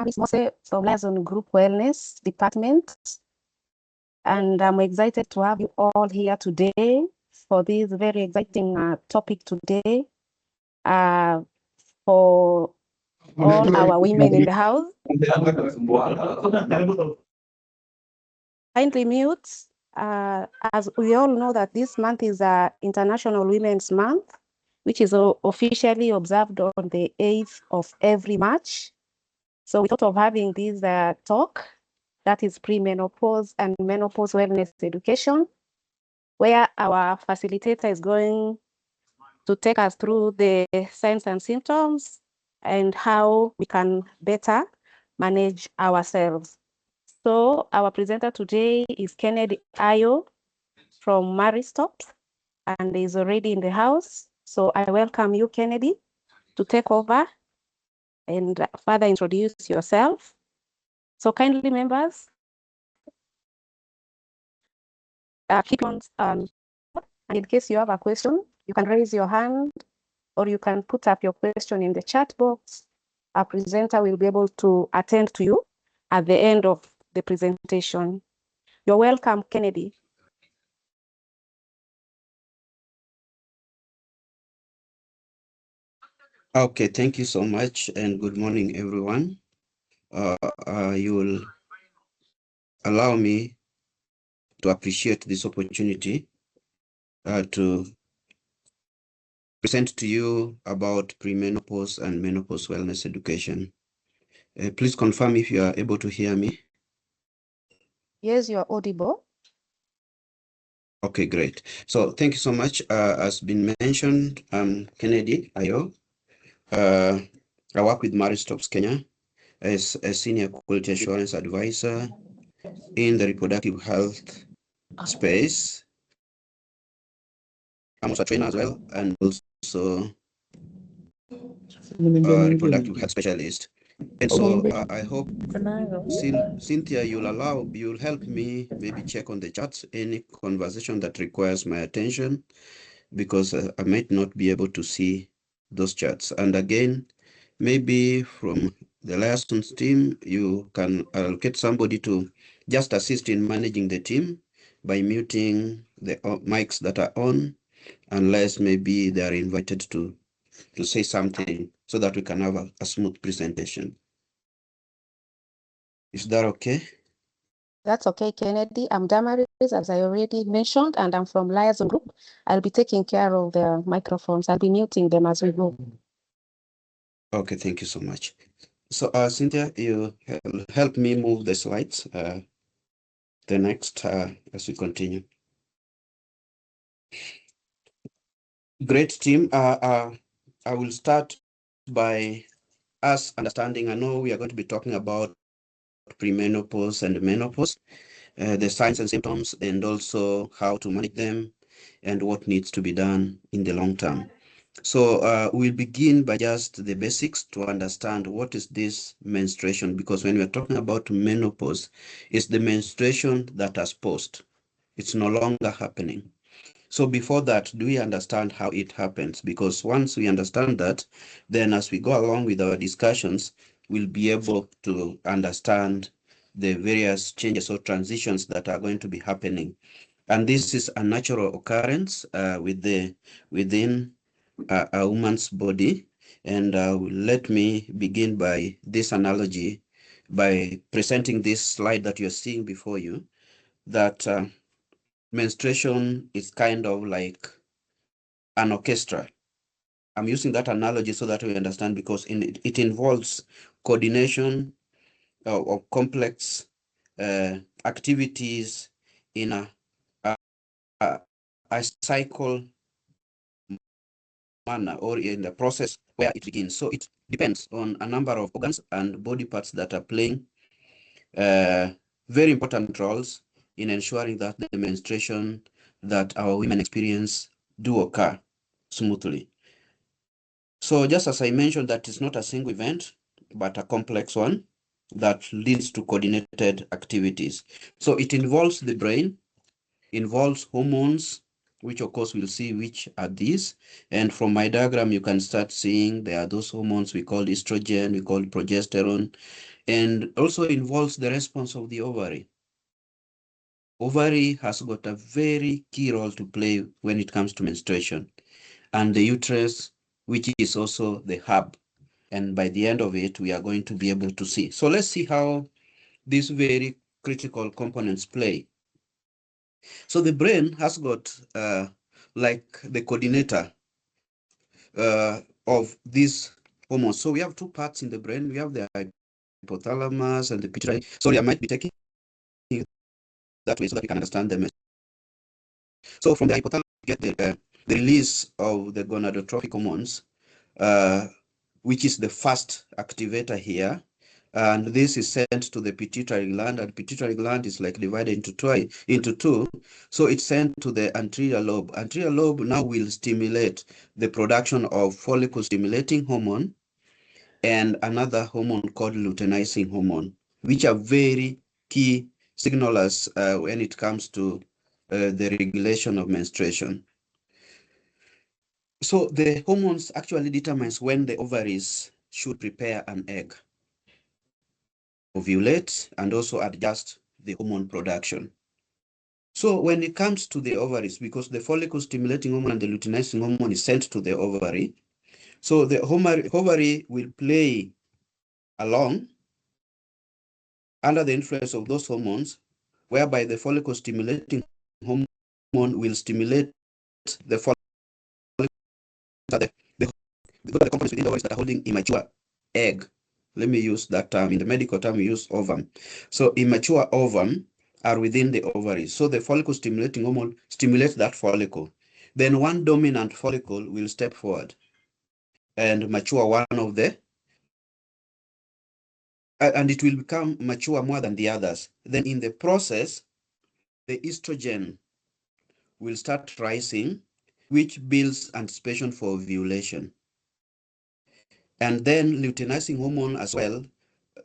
Maris Mose from Liaison Group Wellness Department, and I'm excited to have you all here today for this very exciting topic today for all our women in the house. Kindly mute. As we all know that this month is International Women's Month, which is officially observed on the 8th of every March. So we thought of having this talk, that is pre-menopause and menopause wellness education, where our facilitator is going to take us through the signs and symptoms and how we can better manage ourselves. So our presenter today is Kennedy Ayo from Maristops, and is already in the house. So I welcome you, Kennedy, to take over and further introduce yourself. So kindly, members, keep on, and in case you have a question, you can raise your hand or you can put up your question in the chat box. Our presenter will be able to attend to you at the end of the presentation. You're welcome, Kennedy. Okay, thank you so much, and good morning, everyone. You will allow me to appreciate this opportunity to present to you about premenopause and menopause wellness education. Please confirm if you are able to hear me. Yes, you are audible. Okay, great. So thank you so much. As been mentioned, I'm Kennedy Ayo. I work with Maristops Kenya as a senior quality assurance advisor in the reproductive health space. I'm also a trainer as well, and also a reproductive health specialist. And so I hope, Cynthia, you'll help me maybe check on the charts any conversation that requires my attention, because I might not be able to see those charts. And again, maybe from the liaisons team, you can allocate somebody to just assist in managing the team by muting the mics that are on, unless maybe they are invited to say something so that we can have a smooth presentation. Is that okay? That's okay, Kennedy. I'm Damaris, as I already mentioned, and I'm from Liaison Group. I'll be taking care of the microphones. I'll be muting them as we go. Okay, thank you so much. So, Cynthia, you help me move the slides, the next, as we continue. Great team. I will start by us understanding. I know we are going to be talking about premenopause and menopause, the signs and symptoms, and also how to manage them and what needs to be done in the long term. So we'll begin by just the basics to understand what is this menstruation, because when we're talking about menopause, it's the menstruation that has paused. It's no longer happening. So before that, do we understand how it happens? Because once we understand that, then as we go along with our discussions, we'll be able to understand the various changes or transitions that are going to be happening. And this is a natural occurrence within a woman's body. And let me begin by this analogy by presenting this slide that you're seeing before you, that menstruation is kind of like an orchestra. I'm using that analogy so that we understand, because it involves coordination of complex activities in a, a cycle manner, or in the process where it begins. So it depends on a number of organs and body parts that are playing very important roles in ensuring that the menstruation that our women experience do occur smoothly. So just as I mentioned, that it's not a single event, but a complex one that leads to coordinated activities. So it involves the brain, involves hormones, which of course we'll see which are these. And from my diagram, you can start seeing there are those hormones we call estrogen, we call progesterone, and also involves the response of the ovary. Ovary has got a very key role to play when it comes to menstruation, and the uterus, which is also the hub. And by the end of it, we are going to be able to see. So let's see how these very critical components play. So the brain has got like the coordinator of these hormones. So we have two parts in the brain. We have the hypothalamus and the pituitary. Sorry, I might be taking it that way so that we can understand them. So from the hypothalamus, we get the release of the gonadotropic hormones, uh, which is the first activator here. And this is sent to the pituitary gland, and pituitary gland is like divided into two. So it's sent to the anterior lobe. Anterior lobe now will stimulate the production of follicle stimulating hormone and another hormone called luteinizing hormone, which are very key signalers when it comes to the regulation of menstruation. So the hormones actually determines when the ovaries should prepare an egg, ovulate, and also adjust the hormone production. So when it comes to the ovaries, because the follicle stimulating hormone and the luteinizing hormone is sent to the ovary, so the ovary will play along under the influence of those hormones, whereby the follicle stimulating hormone will stimulate the follicle, the components within the ovaries that are holding immature egg. Let me use that term. In the medical term, we use ovum. So immature ovum are within the ovaries. So the follicle stimulating hormone stimulates that follicle. Then one dominant follicle will step forward and mature one of the, and it will become mature more than the others. Then in the process, the estrogen will start rising, which builds anticipation for ovulation. And then luteinizing hormone as well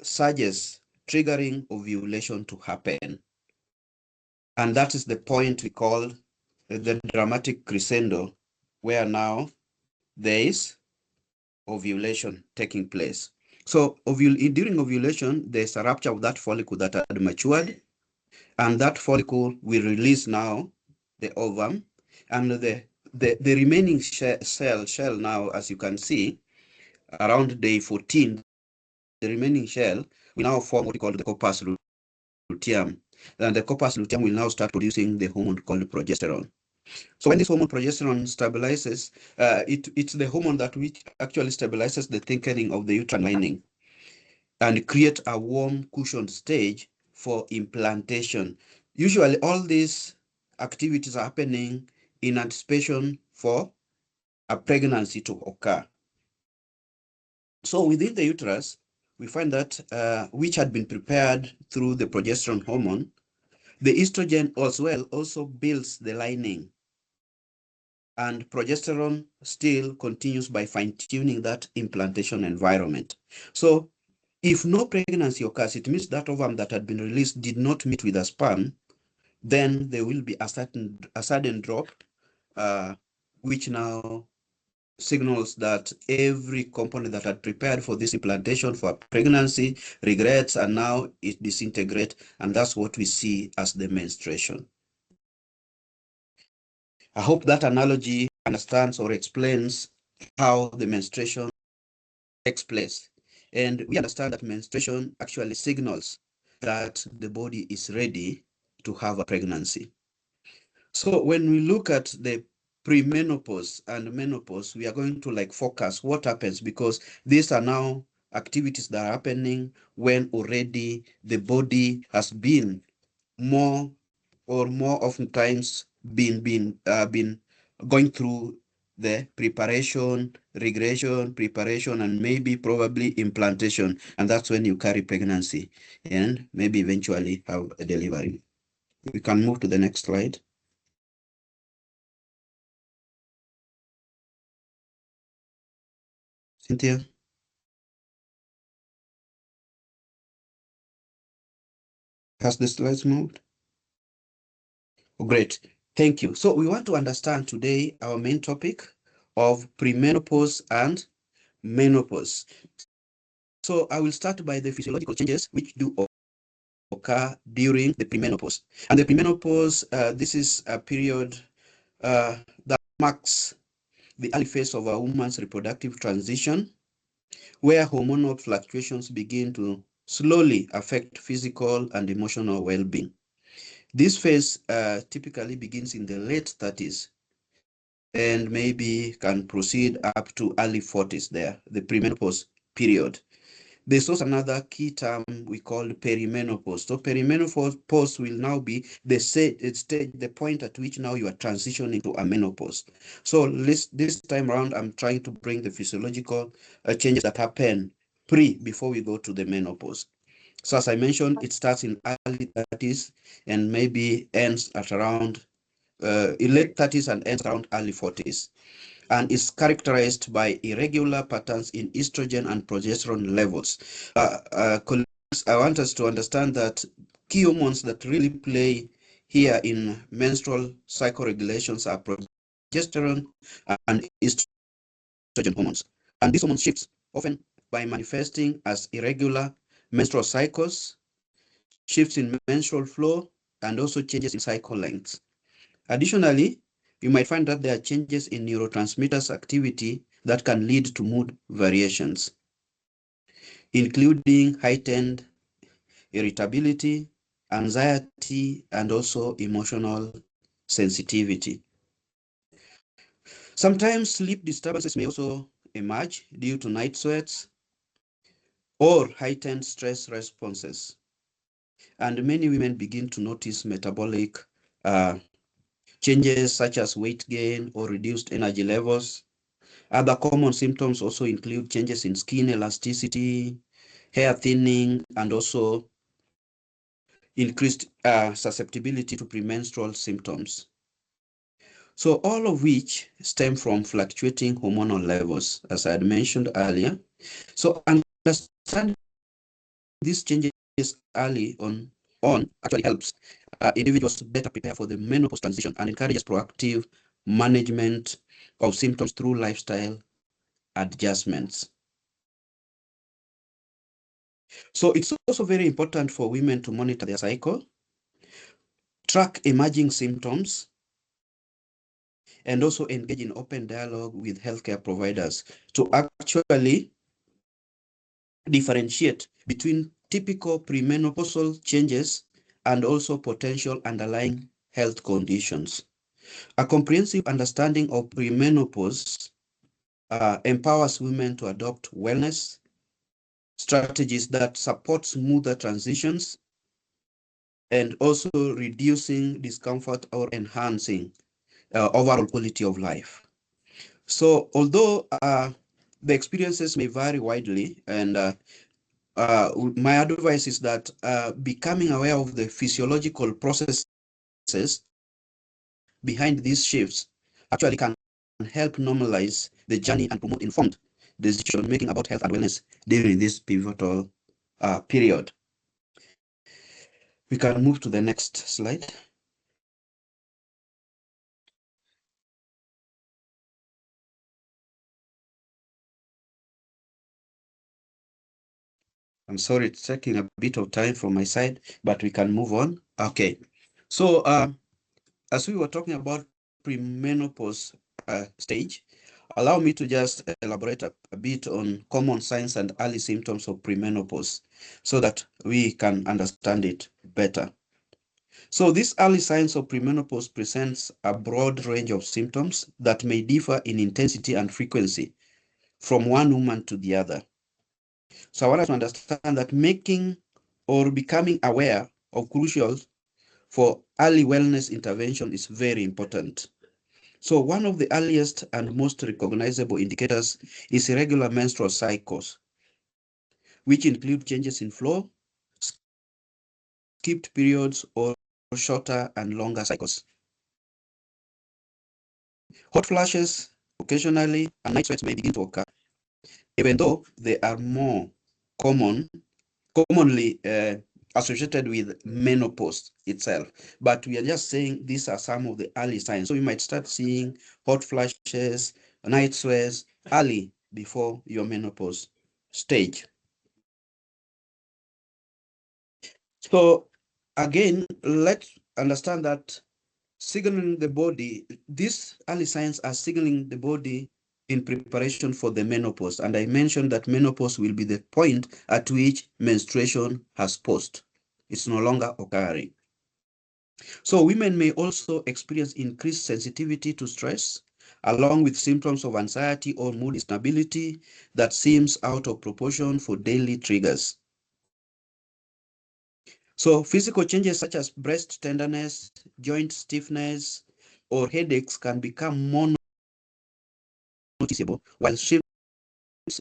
surges, triggering ovulation to happen. And that is the point we call the dramatic crescendo, where now there is ovulation taking place. So during ovulation, there's a rupture of that follicle that had matured, and that follicle will release now the ovum, and the remaining shell now, as you can see, around day 14, the remaining shell will now form what we call the corpus luteum. And the corpus luteum will now start producing the hormone called progesterone. So when this hormone progesterone stabilizes, it's the hormone that which actually stabilizes the thickening of the uterine lining and create a warm cushioned stage for implantation. Usually all these activities are happening in anticipation for a pregnancy to occur. So within the uterus, we find that which had been prepared through the progesterone hormone, the estrogen as well also builds the lining, and progesterone still continues by fine-tuning that implantation environment. So if no pregnancy occurs, it means that ovum that had been released did not meet with a sperm, then there will be a sudden drop, which now signals that every component that had prepared for this implantation for pregnancy regrets, and now it disintegrates, and that's what we see as the menstruation. I hope that analogy understands or explains how the menstruation takes place. And we understand that menstruation actually signals that the body is ready to have a pregnancy. So when we look at the pre-menopause and menopause, we are going to like focus what happens, because these are now activities that are happening when already the body has been more or more oftentimes been going through the preparation, regression, preparation, and maybe probably implantation. And that's when you carry pregnancy and maybe eventually have a delivery. We can move to the next slide. Cynthia, has the slides moved? Oh, great. Thank you. So we want to understand today our main topic of premenopause and menopause. So I will start by the physiological changes which do occur during the premenopause. And the premenopause, this is a period that marks the early phase of a woman's reproductive transition, where hormonal fluctuations begin to slowly affect physical and emotional well-being. This phase typically begins in the late 30s and maybe can proceed up to early 40s there, the premenopause period. There's also another key term we call perimenopause. So perimenopause will now be the stage, the point at which now you are transitioning to a menopause. So this time around, I'm trying to bring the physiological changes that happen before we go to the menopause. So as I mentioned, it starts in early 30s and maybe ends at around in late 30s and ends around early 40s, and is characterized by irregular patterns in estrogen and progesterone levels. Colleagues, I want us to understand that key hormones that really play here in menstrual cycle regulations are progesterone and estrogen hormones. And these hormone shifts often by manifesting as irregular menstrual cycles, shifts in menstrual flow, and also changes in cycle lengths. Additionally, you might find that there are changes in neurotransmitters activity that can lead to mood variations, including heightened irritability, anxiety, and also emotional sensitivity. Sometimes sleep disturbances may also emerge due to night sweats or heightened stress responses. And many women begin to notice metabolic changes such as weight gain or reduced energy levels. Other common symptoms also include changes in skin elasticity, hair thinning, and also increased susceptibility to premenstrual symptoms. So all of which stem from fluctuating hormonal levels, as I had mentioned earlier. So understanding these changes early on actually helps individuals better prepare for the menopause transition and encourages proactive management of symptoms through lifestyle adjustments. So it's also very important for women to monitor their cycle, track emerging symptoms, and also engage in open dialogue with healthcare providers to actually differentiate between typical premenopausal changes and also potential underlying health conditions. A comprehensive understanding of premenopause empowers women to adopt wellness strategies that support smoother transitions and also reducing discomfort or enhancing overall quality of life. So although the experiences may vary widely, and my advice is that becoming aware of the physiological processes behind these shifts actually can help normalize the journey and promote informed decision making about health and wellness during this pivotal period. We can move to the next slide. I'm sorry, it's taking a bit of time from my side, but we can move on. Okay. So as we were talking about premenopause stage, allow me to just elaborate a bit on common signs and early symptoms of premenopause so that we can understand it better. So these early signs of premenopause presents a broad range of symptoms that may differ in intensity and frequency from one woman to the other. So I want us to understand that making or becoming aware of crucial for early wellness intervention is very important. So one of the earliest and most recognizable indicators is irregular menstrual cycles, which include changes in flow, skipped periods, or shorter and longer cycles. Hot flashes occasionally and night sweats may begin to occur, even though they are more commonly associated with menopause itself. But we are just saying these are some of the early signs. So you might start seeing hot flashes, night sweats early before your menopause stage. So again, let's understand that signaling the body, these early signs are signaling the body in preparation for the menopause. And I mentioned that menopause will be the point at which menstruation has paused. It's no longer occurring. So women may also experience increased sensitivity to stress, along with symptoms of anxiety or mood instability that seems out of proportion for daily triggers. So physical changes such as breast tenderness, joint stiffness, or headaches can become more noticeable, while shifts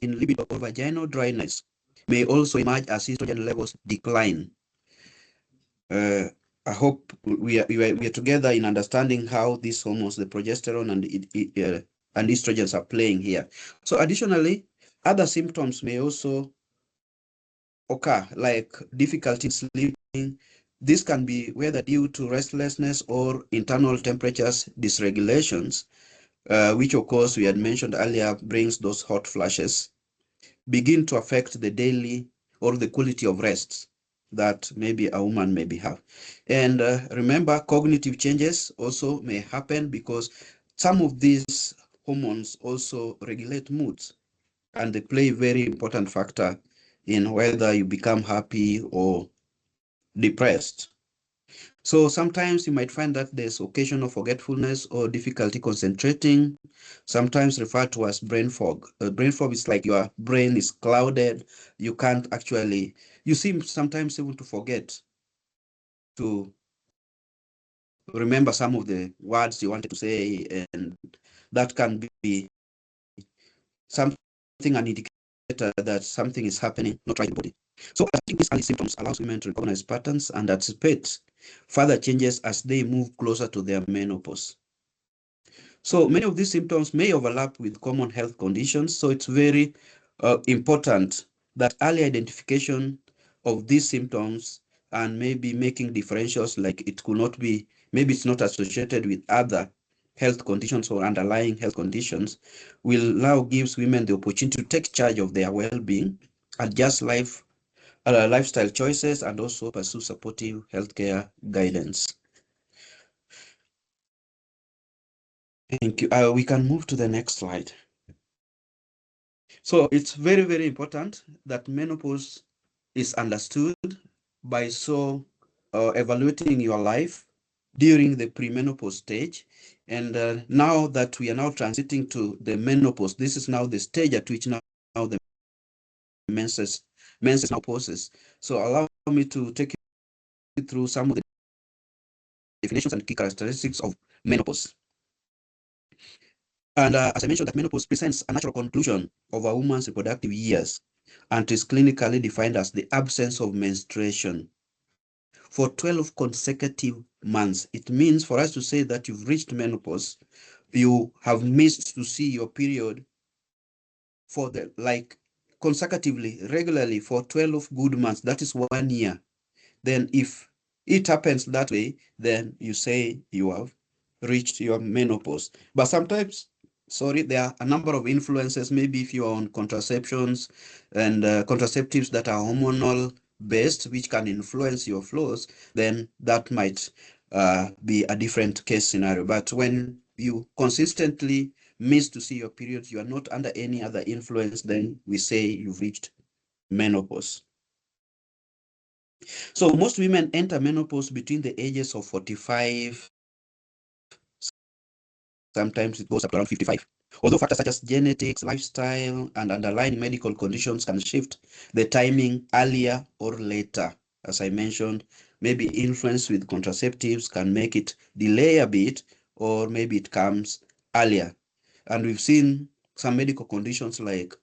in libido or vaginal dryness may also emerge as estrogen levels decline. I hope we are together in understanding how these hormones, the progesterone and estrogens, are playing here. So additionally, other symptoms may also occur, like difficulty sleeping. This can be whether due to restlessness or internal temperatures dysregulations, which of course we had mentioned earlier brings those hot flashes, begin to affect the daily or the quality of rest that maybe a woman may have. And remember, cognitive changes also may happen because some of these hormones also regulate moods, and they play a very important factor in whether you become happy or depressed. So sometimes you might find that there's occasional forgetfulness or difficulty concentrating, sometimes referred to as brain fog. Brain fog is like your brain is clouded. You can't actually, you seem sometimes even to forget to remember some of the words you wanted to say, and that can be something, an indicator that something is happening not right in the body. So accepting these early symptoms allows women to recognize patterns and anticipate further changes as they move closer to their menopause. So many of these symptoms may overlap with common health conditions. So it's very important that early identification of these symptoms and maybe making differentials, like it could not be, maybe it's not associated with other health conditions or underlying health conditions, will now gives women the opportunity to take charge of their well-being, adjust lifestyle choices, and also pursue supportive healthcare guidance. Thank you. We can move to the next slide. So it's very, very important that menopause is understood by evaluating your life during the premenopause stage. And now that we are now transiting to the menopause, this is now the stage at which now the menses now pauses. So allow me to take you through some of the definitions and key characteristics of menopause. And as I mentioned, that menopause presents a natural conclusion of a woman's reproductive years and is clinically defined as the absence of menstruation for 12 consecutive months. It means for us to say that you've reached menopause, you have missed to see your period for consecutively, regularly for 12 good months. That is 1 year. Then if it happens that way, then you say you have reached your menopause. But sometimes, sorry, there are a number of influences. Maybe if you're on contraceptions and contraceptives that are hormonal based, which can influence your flows, then that might be a different case scenario. But when you consistently miss to see your periods, you are not under any other influence, then we say you've reached menopause. So most women enter menopause between the ages of 45, sometimes it goes up to around 55. Although factors such as genetics, lifestyle, and underlying medical conditions can shift the timing earlier or later. As I mentioned, maybe influence with contraceptives can make it delay a bit, or maybe it comes earlier. And we've seen some medical conditions like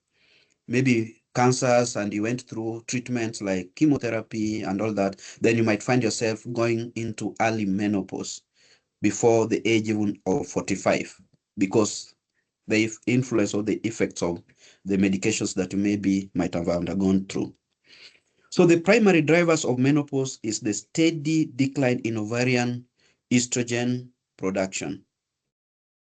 maybe cancers, and you went through treatments like chemotherapy and all that, then you might find yourself going into early menopause before the age even of 45, because the influence or the effects of the medications that you maybe might have undergone through. So the primary drivers of menopause is the steady decline in ovarian estrogen production.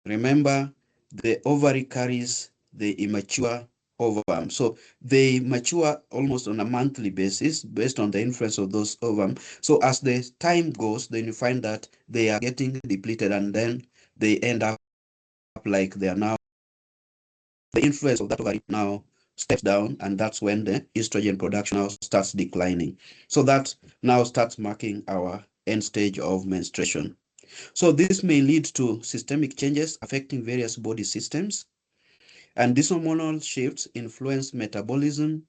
Remember, the ovary carries the immature ovum. So they mature almost on a monthly basis based on the influence of those ovum. So as the time goes, then you find that they are getting depleted, and then they end up like they are now, the influence of that ovary now steps down, and that's when the estrogen production now starts declining. So that now starts marking our end stage of menstruation. So this may lead to systemic changes affecting various body systems, and these hormonal shifts influence metabolism,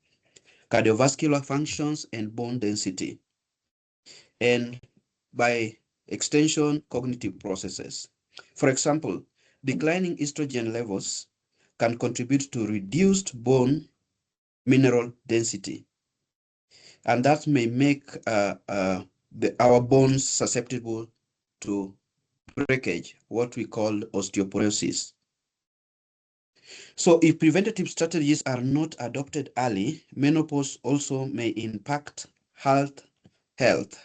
cardiovascular functions, and bone density, and by extension, cognitive processes. For example, declining estrogen levels can contribute to reduced bone mineral density, and that may make our bones susceptible to breakage, what we call osteoporosis. So if preventative strategies are not adopted early, menopause also may impact heart health,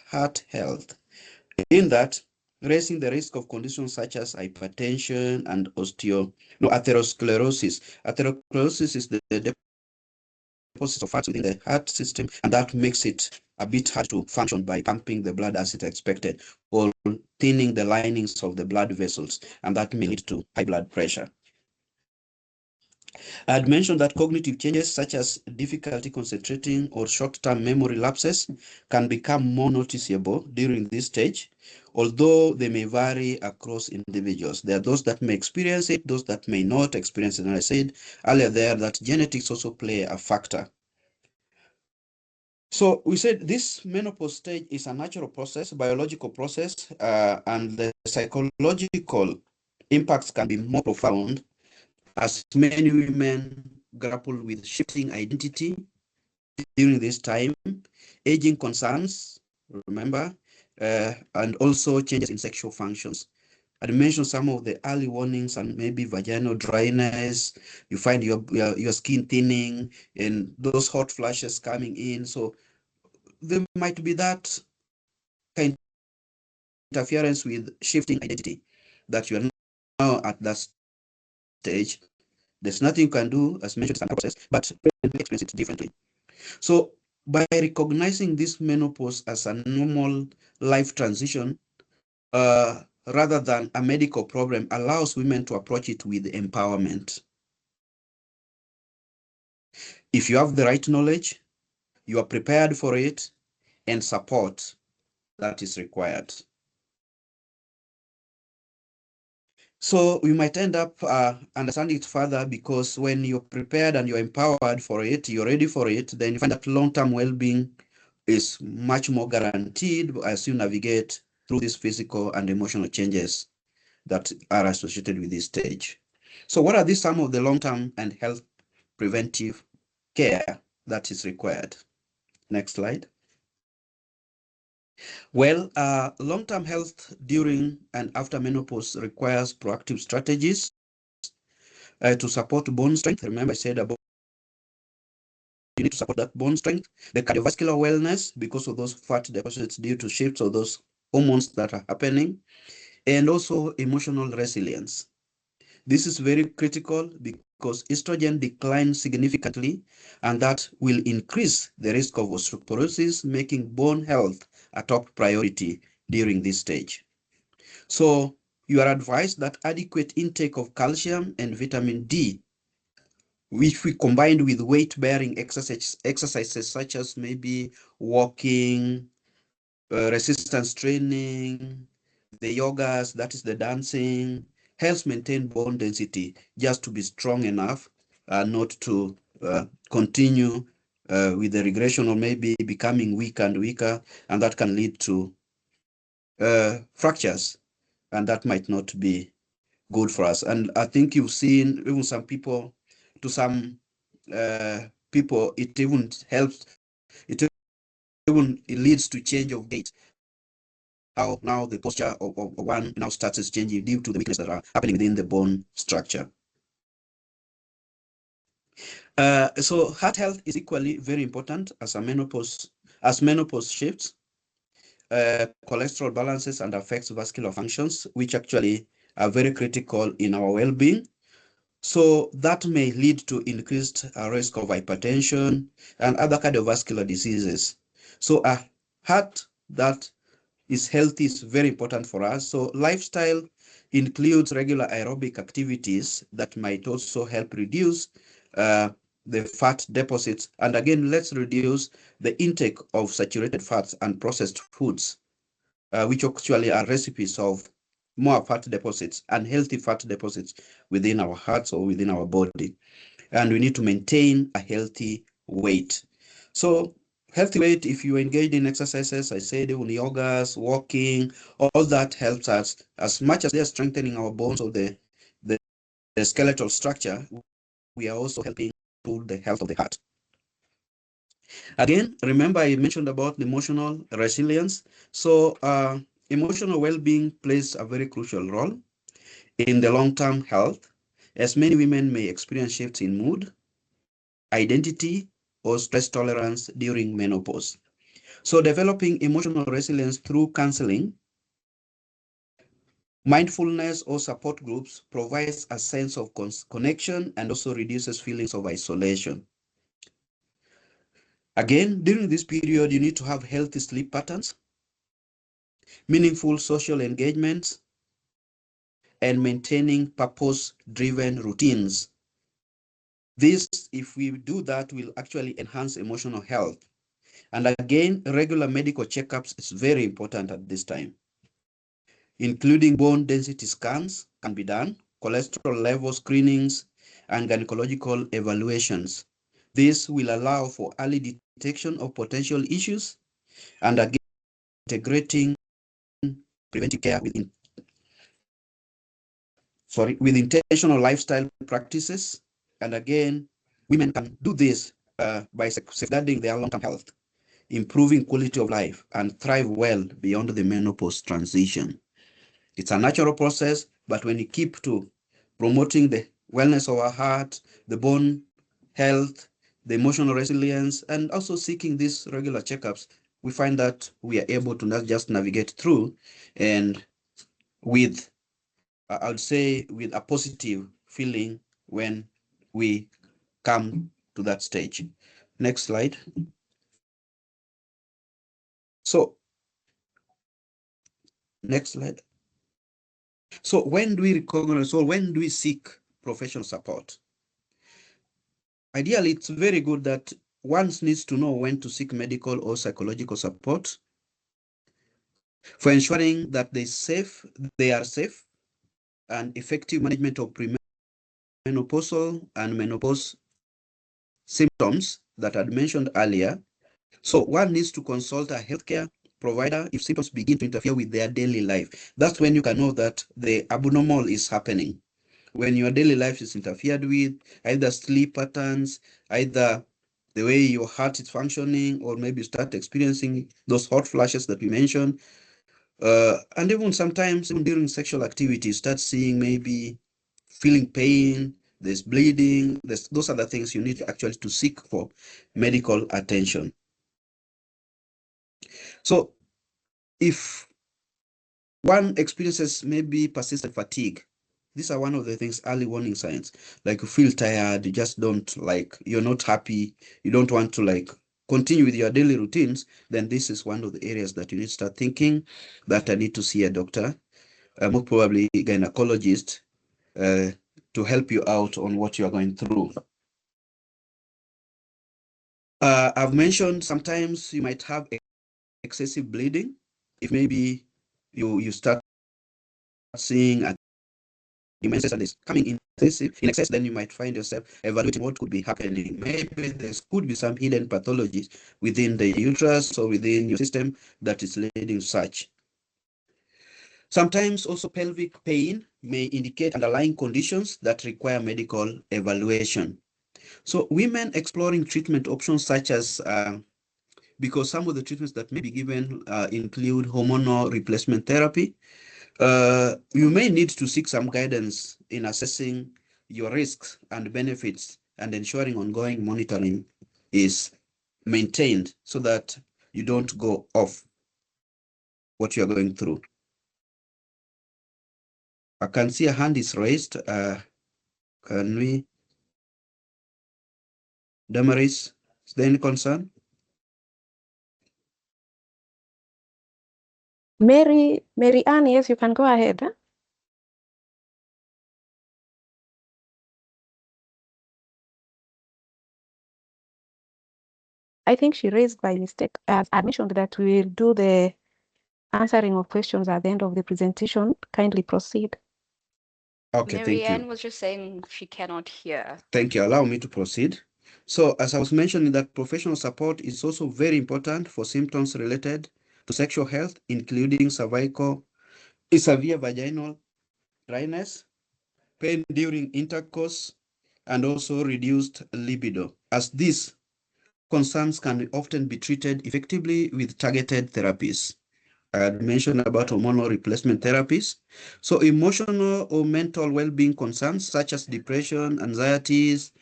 in that raising the risk of conditions such as hypertension and atherosclerosis. Atherosclerosis is the deposit of fats within the heart system, and that makes it a bit hard to function by pumping the blood as it expected, or thinning the linings of the blood vessels, and that may lead to high blood pressure. I had mentioned that cognitive changes such as difficulty concentrating or short-term memory lapses can become more noticeable during this stage, although they may vary across individuals. There are those that may experience it, those that may not experience it. And I said earlier there that genetics also play a factor. So we said this menopause stage is a natural process, biological process, and the psychological impacts can be more profound as many women grapple with shifting identity during this time, aging concerns, remember, and also changes in sexual functions. I mentioned some of the early warnings, and maybe vaginal dryness. You find your skin thinning and those hot flashes coming in. So there might be that kind of interference with shifting identity, that you are now at that stage. There's nothing you can do, as mentioned, it's a natural process, but we experience it differently. So by recognizing this menopause as a normal life transition, rather than a medical problem, allows women to approach it with empowerment. If you have the right knowledge, you are prepared for it, and support that is required. So we might end up understanding it further, because when you're prepared and you're empowered for it, you're ready for it, then you find that long-term well-being is much more guaranteed as you navigate through these physical and emotional changes that are associated with this stage. So what are these some of the long-term and health preventive care that is required? Next slide. Well, long-term health during and after menopause requires proactive strategies to support bone strength. Remember, I said about you need to support that bone strength, the cardiovascular wellness because of those fat deposits due to shifts of those hormones that are happening, and also emotional resilience. This is very critical because estrogen declines significantly, and that will increase the risk of osteoporosis, making bone health a top priority during this stage. So you are advised that adequate intake of calcium and vitamin D, which we combined with weight-bearing exercises such as maybe walking, resistance training, the yogas, that is the dancing, helps maintain bone density just to be strong enough not to continue with the regression, or maybe becoming weaker and weaker, and that can lead to fractures, and that might not be good for us. And I think you've seen even some people, to some people, it even helps, it leads to change of gait. How now the posture of one now starts changing due to the weakness that are happening within the bone structure. So heart health is equally very important as a menopause As menopause shifts, cholesterol balances and affects vascular functions, which actually are very critical in our well-being. So that may lead to increased risk of hypertension and other cardiovascular diseases. So a heart that is healthy is very important for us. So lifestyle includes regular aerobic activities that might also help reduce the fat deposits. And again, let's reduce the intake of saturated fats and processed foods, which actually are recipes of more fat deposits, unhealthy fat deposits within our hearts or within our body. And we need to maintain a healthy weight. So healthy weight, if you engage in exercises, I said even yogas, walking, all that helps us as much as they are strengthening our bones or the skeletal structure, we are also helping to the health of the heart. Again, remember I mentioned about the emotional resilience. So emotional well-being plays a very crucial role in the long-term health, as many women may experience shifts in mood, identity, or stress tolerance during menopause. So developing emotional resilience through counseling, mindfulness, or support groups provides a sense of connection and also reduces feelings of isolation. Again, during this period, you need to have healthy sleep patterns, meaningful social engagements, and maintaining purpose-driven routines. This, if we do that, will actually enhance emotional health. And again, regular medical checkups is very important at this time, including bone density scans can be done, cholesterol level screenings, and gynecological evaluations. This will allow for early detection of potential issues and again, integrating preventive care with intentional lifestyle practices. And again, women can do this by safeguarding their long-term health, improving quality of life, and thrive well beyond the menopause transition. It's a natural process, but when you keep to promoting the wellness of our heart, the bone health, the emotional resilience, and also seeking these regular checkups, we find that we are able to not just navigate through and with, I would say, with a positive feeling when we come to that stage. Next slide. So, next slide. So when do we recognize or when do we seek professional support? Ideally, it's very good that one needs to know when to seek medical or psychological support for ensuring that they are safe and effective management of premenopausal and menopause symptoms that I had mentioned earlier. So one needs to consult a healthcare provider if symptoms begin to interfere with their daily life. That's when you can know that the abnormal is happening. When your daily life is interfered with, either sleep patterns, either the way your heart is functioning, or maybe you start experiencing those hot flashes that we mentioned. And even sometimes, even during sexual activity, you start seeing maybe feeling pain, there's bleeding, those are the things you need actually to seek for medical attention. So if one experiences maybe persistent fatigue, these are one of the things, early warning signs. Like you feel tired, you just don't like, you're not happy, you don't want to like continue with your daily routines, then this is one of the areas that you need to start thinking that I need to see a doctor, most probably a gynecologist, uh, to help you out on what you are going through. I've mentioned sometimes you might have excessive bleeding. If maybe you start seeing menses and is coming in excess, then you might find yourself evaluating what could be happening. Maybe there could be some hidden pathologies within the uterus or within your system that is leading to such. Sometimes also pelvic pain may indicate underlying conditions that require medical evaluation. So women exploring treatment options such as because some of the treatments that may be given include hormonal replacement therapy. You may need to seek some guidance in assessing your risks and benefits and ensuring ongoing monitoring is maintained so that you don't go off what you're going through. I can see a hand is raised. Can we? Damaris, is there any concern? Mary Ann, yes, you can go ahead. Huh? I think she raised by mistake. As I mentioned that we will do the answering of questions at the end of the presentation. Kindly proceed. Okay, thank Marianne you. was just saying she cannot hear. Thank you. Allow me to proceed. So, as I was mentioning, that professional support is also very important for symptoms related to sexual health, including severe vaginal dryness, pain during intercourse, and also reduced libido, as these concerns can often be treated effectively with targeted therapies. I had mentioned about hormonal replacement therapies. So emotional or mental well-being concerns such as depression, anxieties,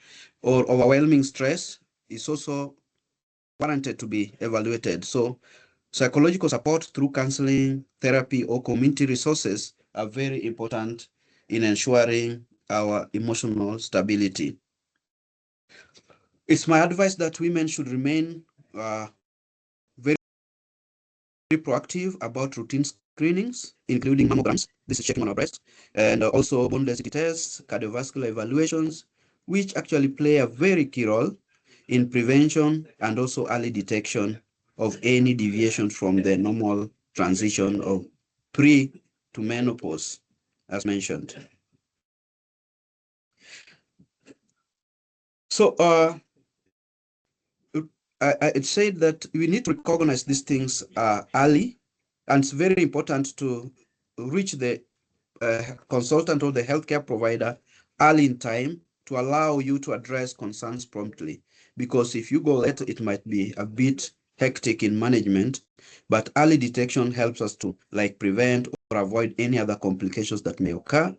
or overwhelming stress is also warranted to be evaluated. So psychological support through counseling, therapy, or community resources are very important in ensuring our emotional stability. It's my advice that women should remain very proactive about routine screenings, including mammograms, this is checking on our breasts, and also bone density tests, cardiovascular evaluations, which actually play a very key role in prevention and also early detection of any deviation from the normal transition of pre to menopause, as mentioned. So it said that we need to recognize these things early, and it's very important to reach the consultant or the healthcare provider early in time to allow you to address concerns promptly. Because if you go late, it might be a bit hectic in management, but early detection helps us to like prevent or avoid any other complications that may occur.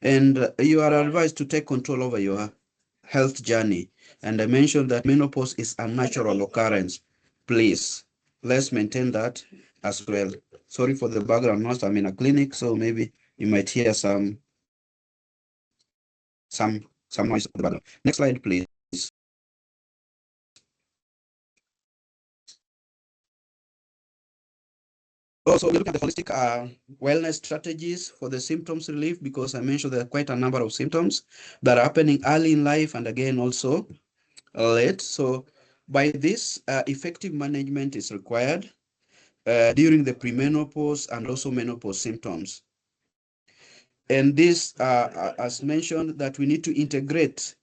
And you are advised to take control over your health journey. And I mentioned that menopause is a natural occurrence. Please, let's maintain that as well. Sorry for the background noise. I'm in a clinic, so maybe you might hear some noise at the background. Next slide, please. Also, we look at the holistic wellness strategies for the symptoms relief, because I mentioned there are quite a number of symptoms that are happening early in life and again also late. So by this, effective management is required during the premenopause and also menopause symptoms. And this, as mentioned, that we need to integrate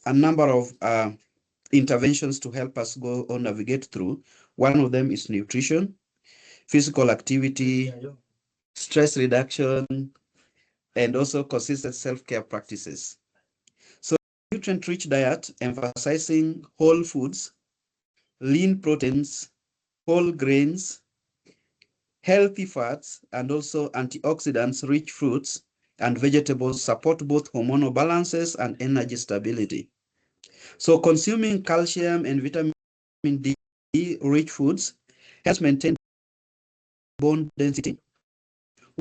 a number of interventions to help us go or navigate through. One of them is nutrition, physical activity, stress reduction, and also consistent self-care practices. So nutrient-rich diet emphasizing whole foods, lean proteins, whole grains, healthy fats, and also antioxidants rich fruits and vegetables support both hormonal balances and energy stability. So consuming calcium and vitamin D rich foods helps maintain bone density,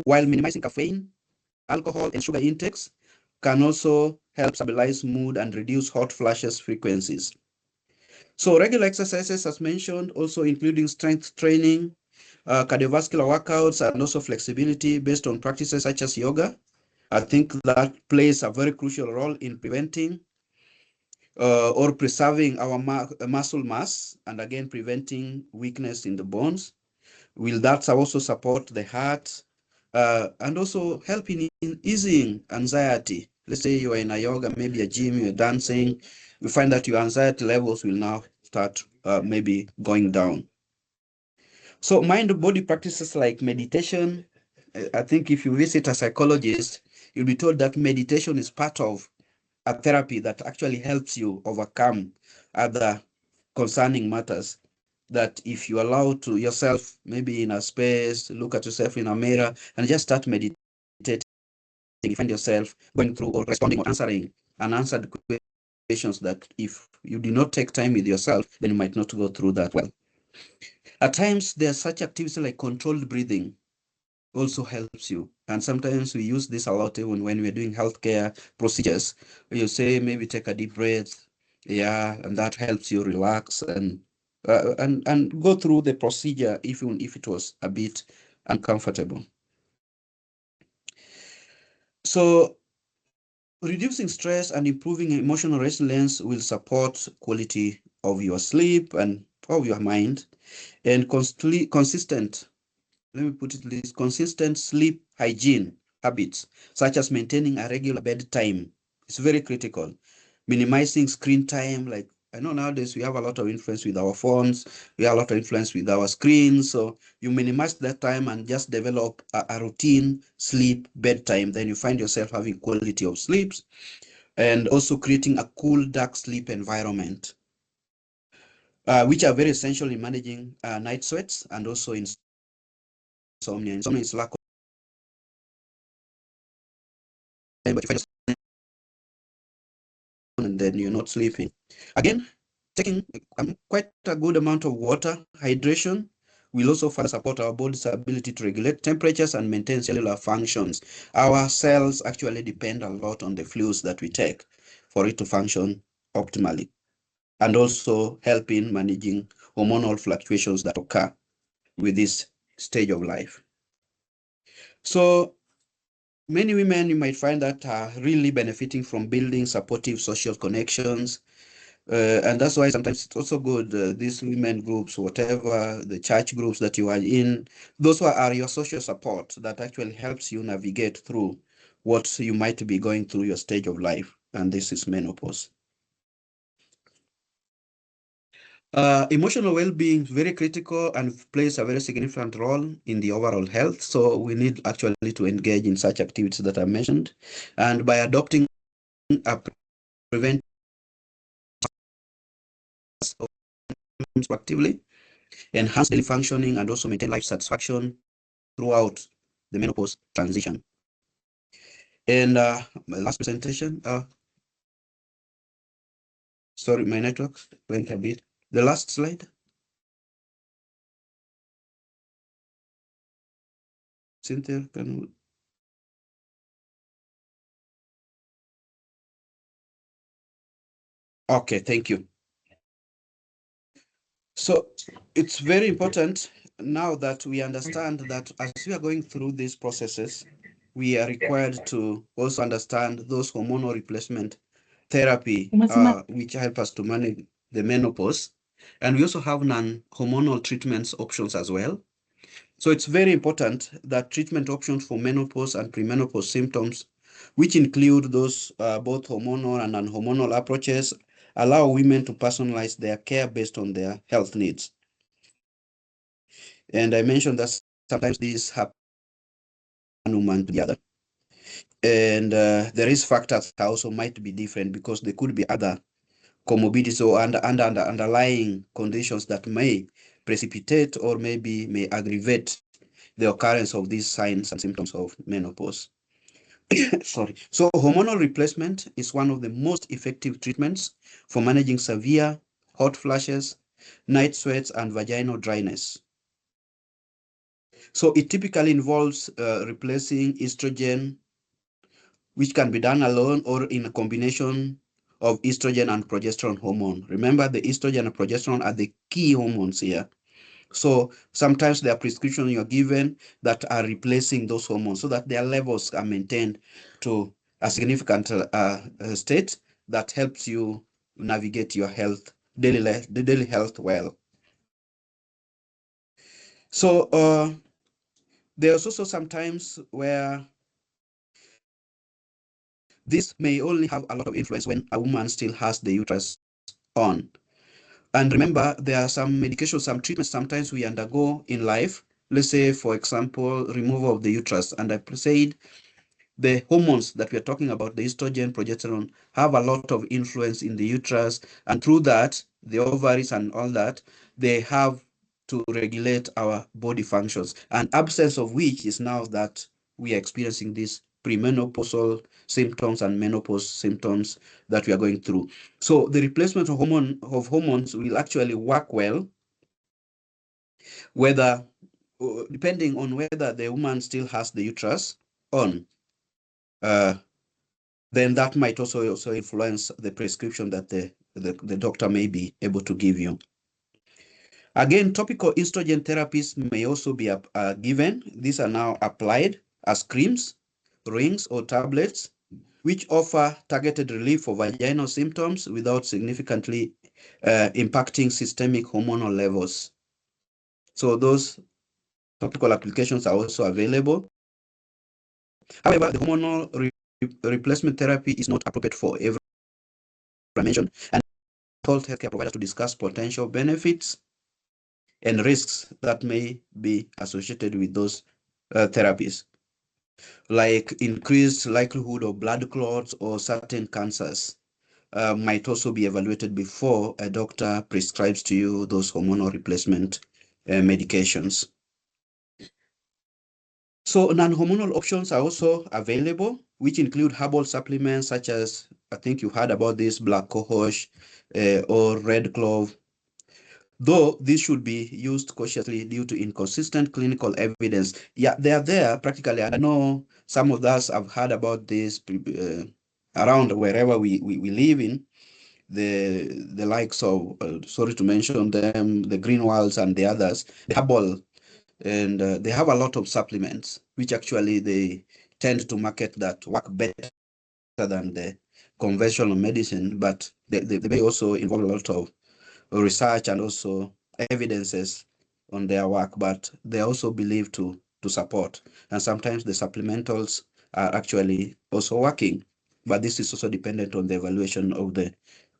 while minimizing caffeine, alcohol, and sugar intakes can also help stabilize mood and reduce hot flashes frequencies. So regular exercises, as mentioned, also including strength training, cardiovascular workouts, and also flexibility based on practices such as yoga. I think that plays a very crucial role in preventing or preserving our muscle mass, and again preventing weakness in the bones. Will that also support the heart and also help in easing anxiety? Let's say you are in a yoga, maybe a gym, you're dancing, you find that your anxiety levels will now start maybe going down. So mind-body practices like meditation, I think if you visit a psychologist, you'll be told that meditation is part of a therapy that actually helps you overcome other concerning matters. That if you allow to yourself, maybe in a space, look at yourself in a mirror and just start meditating, you find yourself going through or responding or answering unanswered questions that if you do not take time with yourself, then you might not go through that well. At times, there are such activities like controlled breathing also helps you. And sometimes we use this a lot even when we're doing healthcare procedures. You say maybe take a deep breath, yeah, and that helps you relax and go through the procedure even if it was a bit uncomfortable. So reducing stress and improving emotional resilience will support quality of your sleep and of your mind, and consistent, let me put it this, consistent sleep hygiene habits, such as maintaining a regular bedtime, is very critical. Minimizing screen time, like I know nowadays we have a lot of influence with our phones, we have a lot of influence with our screens. So you minimize that time and just develop a routine sleep bedtime. Then you find yourself having quality of sleeps, and also creating a cool, dark sleep environment, which are very essential in managing night sweats and also insomnia. Insomnia is lack of time, but you find yourself and then you're not sleeping. Again, taking quite a good amount of water, hydration, will also further support our body's ability to regulate temperatures and maintain cellular functions. Our cells actually depend a lot on the fluids that we take for it to function optimally, and also help in managing hormonal fluctuations that occur with this stage of life. So many women, you might find that are really benefiting from building supportive social connections. And that's why sometimes it's also good, these women groups, whatever, the church groups that you are in, those are your social support that actually helps you navigate through what you might be going through your stage of life. And this is menopause. Emotional well-being is very critical and plays a very significant role in the overall health. So we need actually to engage in such activities that I mentioned. And by adopting a preventive proactively, enhance daily functioning, and also maintain life satisfaction throughout the menopause transition. And my last presentation, sorry, my network went a bit. The last slide, Cynthia, can okay, thank you. So it's very important now that we understand that as we are going through these processes, we are required to also understand those hormonal replacement therapy, which help us to manage the menopause. And we also have non-hormonal treatments options as well. So it's very important that treatment options for menopause and premenopause symptoms, which include those both hormonal and non-hormonal approaches, allow women to personalize their care based on their health needs. And I mentioned that sometimes these happen one woman to the other. And the risk factors also might be different because there could be other comorbidities or underlying conditions that may precipitate or maybe may aggravate the occurrence of these signs and symptoms of menopause. Sorry. So hormonal replacement is one of the most effective treatments for managing severe hot flashes, night sweats, and vaginal dryness. So it typically involves replacing estrogen, which can be done alone or in a combination of estrogen and progesterone hormone. Remember, the estrogen and progesterone are the key hormones here. So sometimes there are prescriptions you're given that are replacing those hormones so that their levels are maintained to a significant state that helps you navigate your health, the daily health well. So there's also sometimes where this may only have a lot of influence when a woman still has the uterus on. And remember, there are some medications, some treatments sometimes we undergo in life. Let's say, for example, removal of the uterus. And I said the hormones that we are talking about, the estrogen, progesterone, have a lot of influence in the uterus. And through that, the ovaries and all that, they have to regulate our body functions. And absence of which is now that we are experiencing these premenopausal symptoms and menopause symptoms that we are going through. So the replacement of hormones will actually work well whether, depending on whether the woman still has the uterus on, uh, then that might also influence the prescription that the doctor may be able to give you. Again, topical estrogen therapies may also be given. These are now applied as creams, rings, or tablets, which offer targeted relief for vaginal symptoms without significantly impacting systemic hormonal levels. So those topical applications are also available. However, the hormonal replacement therapy is not appropriate for every dimension, and told healthcare providers to discuss potential benefits and risks that may be associated with those therapies, like increased likelihood of blood clots or certain cancers. Might also be evaluated before a doctor prescribes to you those hormonal replacement medications. So non-hormonal options are also available, which include herbal supplements such as, I think you heard about this, black cohosh or red clove, though this should be used cautiously due to inconsistent clinical evidence. Yeah, they are there practically. I know some of us have heard about this around wherever we live in, the likes of, sorry to mention them, the Greenwalds and the others, the herbal, and they have a lot of supplements, which actually they tend to market that work better than the conventional medicine, but they may also involve a lot of research and also evidences on their work, but they are also believed to support. And sometimes the supplementals are actually also working, but this is also dependent on the evaluation of the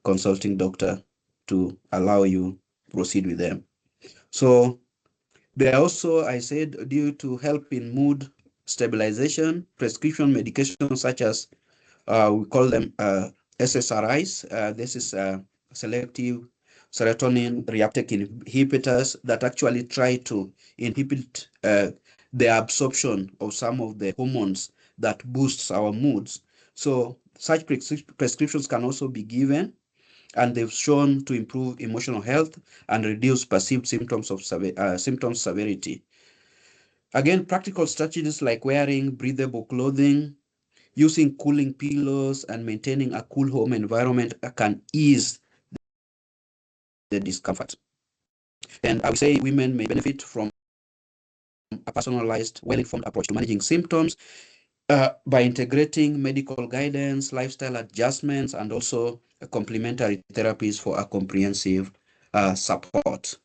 consulting doctor to allow you proceed with them. So they are also, I said, due to help in mood stabilization, prescription medications such as we call them SSRIs. This is selective serotonin reuptake inhibitors that actually try to inhibit the absorption of some of the hormones that boosts our moods. So such prescriptions can also be given, and they've shown to improve emotional health and reduce perceived symptoms of symptom severity. Again, practical strategies like wearing breathable clothing, using cooling pillows, and maintaining a cool home environment can ease the discomfort. And I would say women may benefit from a personalized, well-informed approach to managing symptoms by integrating medical guidance, lifestyle adjustments, and also complementary therapies for a comprehensive support.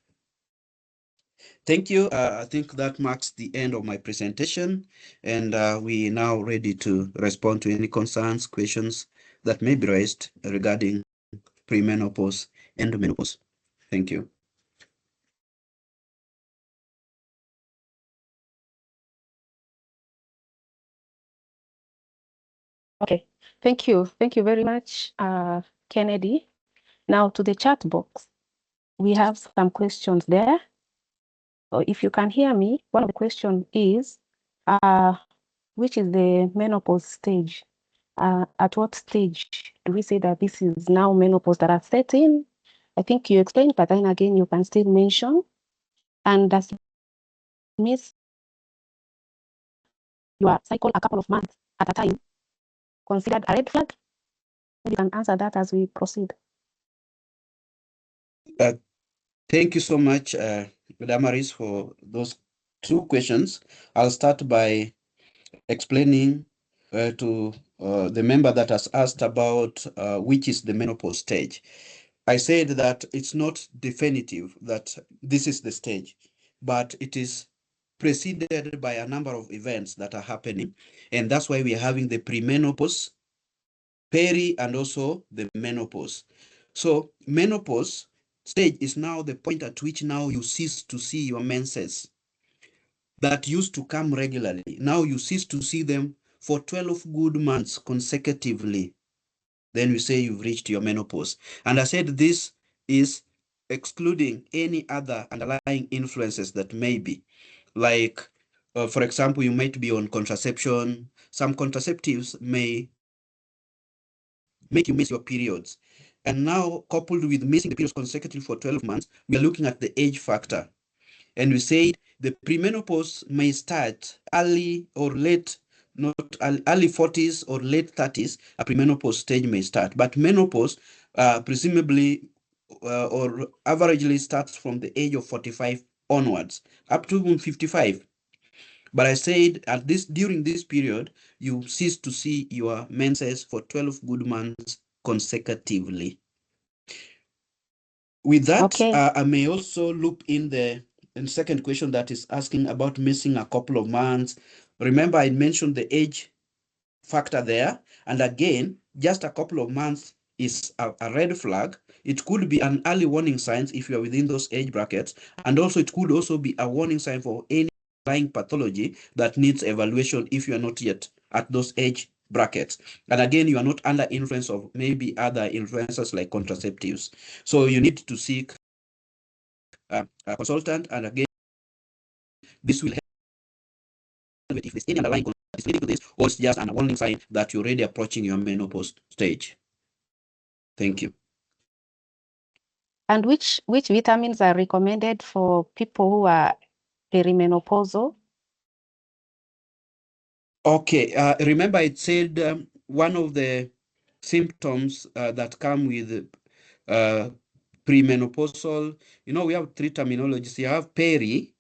Thank you. I think that marks the end of my presentation, and we now ready to respond to any concerns, questions that may be raised regarding premenopause and menopause. Thank you. Okay, thank you. Thank you very much, Kennedy. Now to the chat box. We have some questions there. So if you can hear me, one of the questions is, which is the menopause stage? At what stage do we say that this is now menopause that are setting? I think you explained, but then again, you can still mention. And does miss your cycle a couple of months at a time considered a red flag? You can answer that as we proceed. Thank you so much, Damaris, for those two questions. I'll start by explaining to the member that has asked about which is the menopause stage. I said that it's not definitive that this is the stage, but it is preceded by a number of events that are happening. And that's why we are having the premenopause, peri, and also the menopause. So menopause stage is now the point at which now you cease to see your menses that used to come regularly. Now you cease to see them for 12 good months consecutively. Then we say you've reached your menopause. And I said this is excluding any other underlying influences that may be. Like, for example, you might be on contraception. Some contraceptives may make you miss your periods. And now, coupled with missing the periods consecutively for 12 months, we are looking at the age factor. And we said the premenopause may start early or late, not early 40s or late 30s, a premenopause stage may start. But menopause, presumably or averagely starts from the age of 45 onwards, up to even 55. But I said at this during this period, you cease to see your menses for 12 good months consecutively. With that, Okay. I may also loop in the second question that is asking about missing a couple of months. Remember, I mentioned the age factor there. And again, just a couple of months is a red flag. It could be an early warning sign if you are within those age brackets. And also, it could also be a warning sign for any underlying pathology that needs evaluation if you are not yet at those age brackets. And again, you are not under influence of maybe other influences like contraceptives. So you need to seek a consultant. And again, this will help if there's any underlying condition that is leading to this, or it's just a warning sign that you're already approaching your menopause stage. Thank you. And which vitamins are recommended for people who are perimenopausal? Okay, remember it said one of the symptoms that come with premenopausal, we have three terminologies. You have peri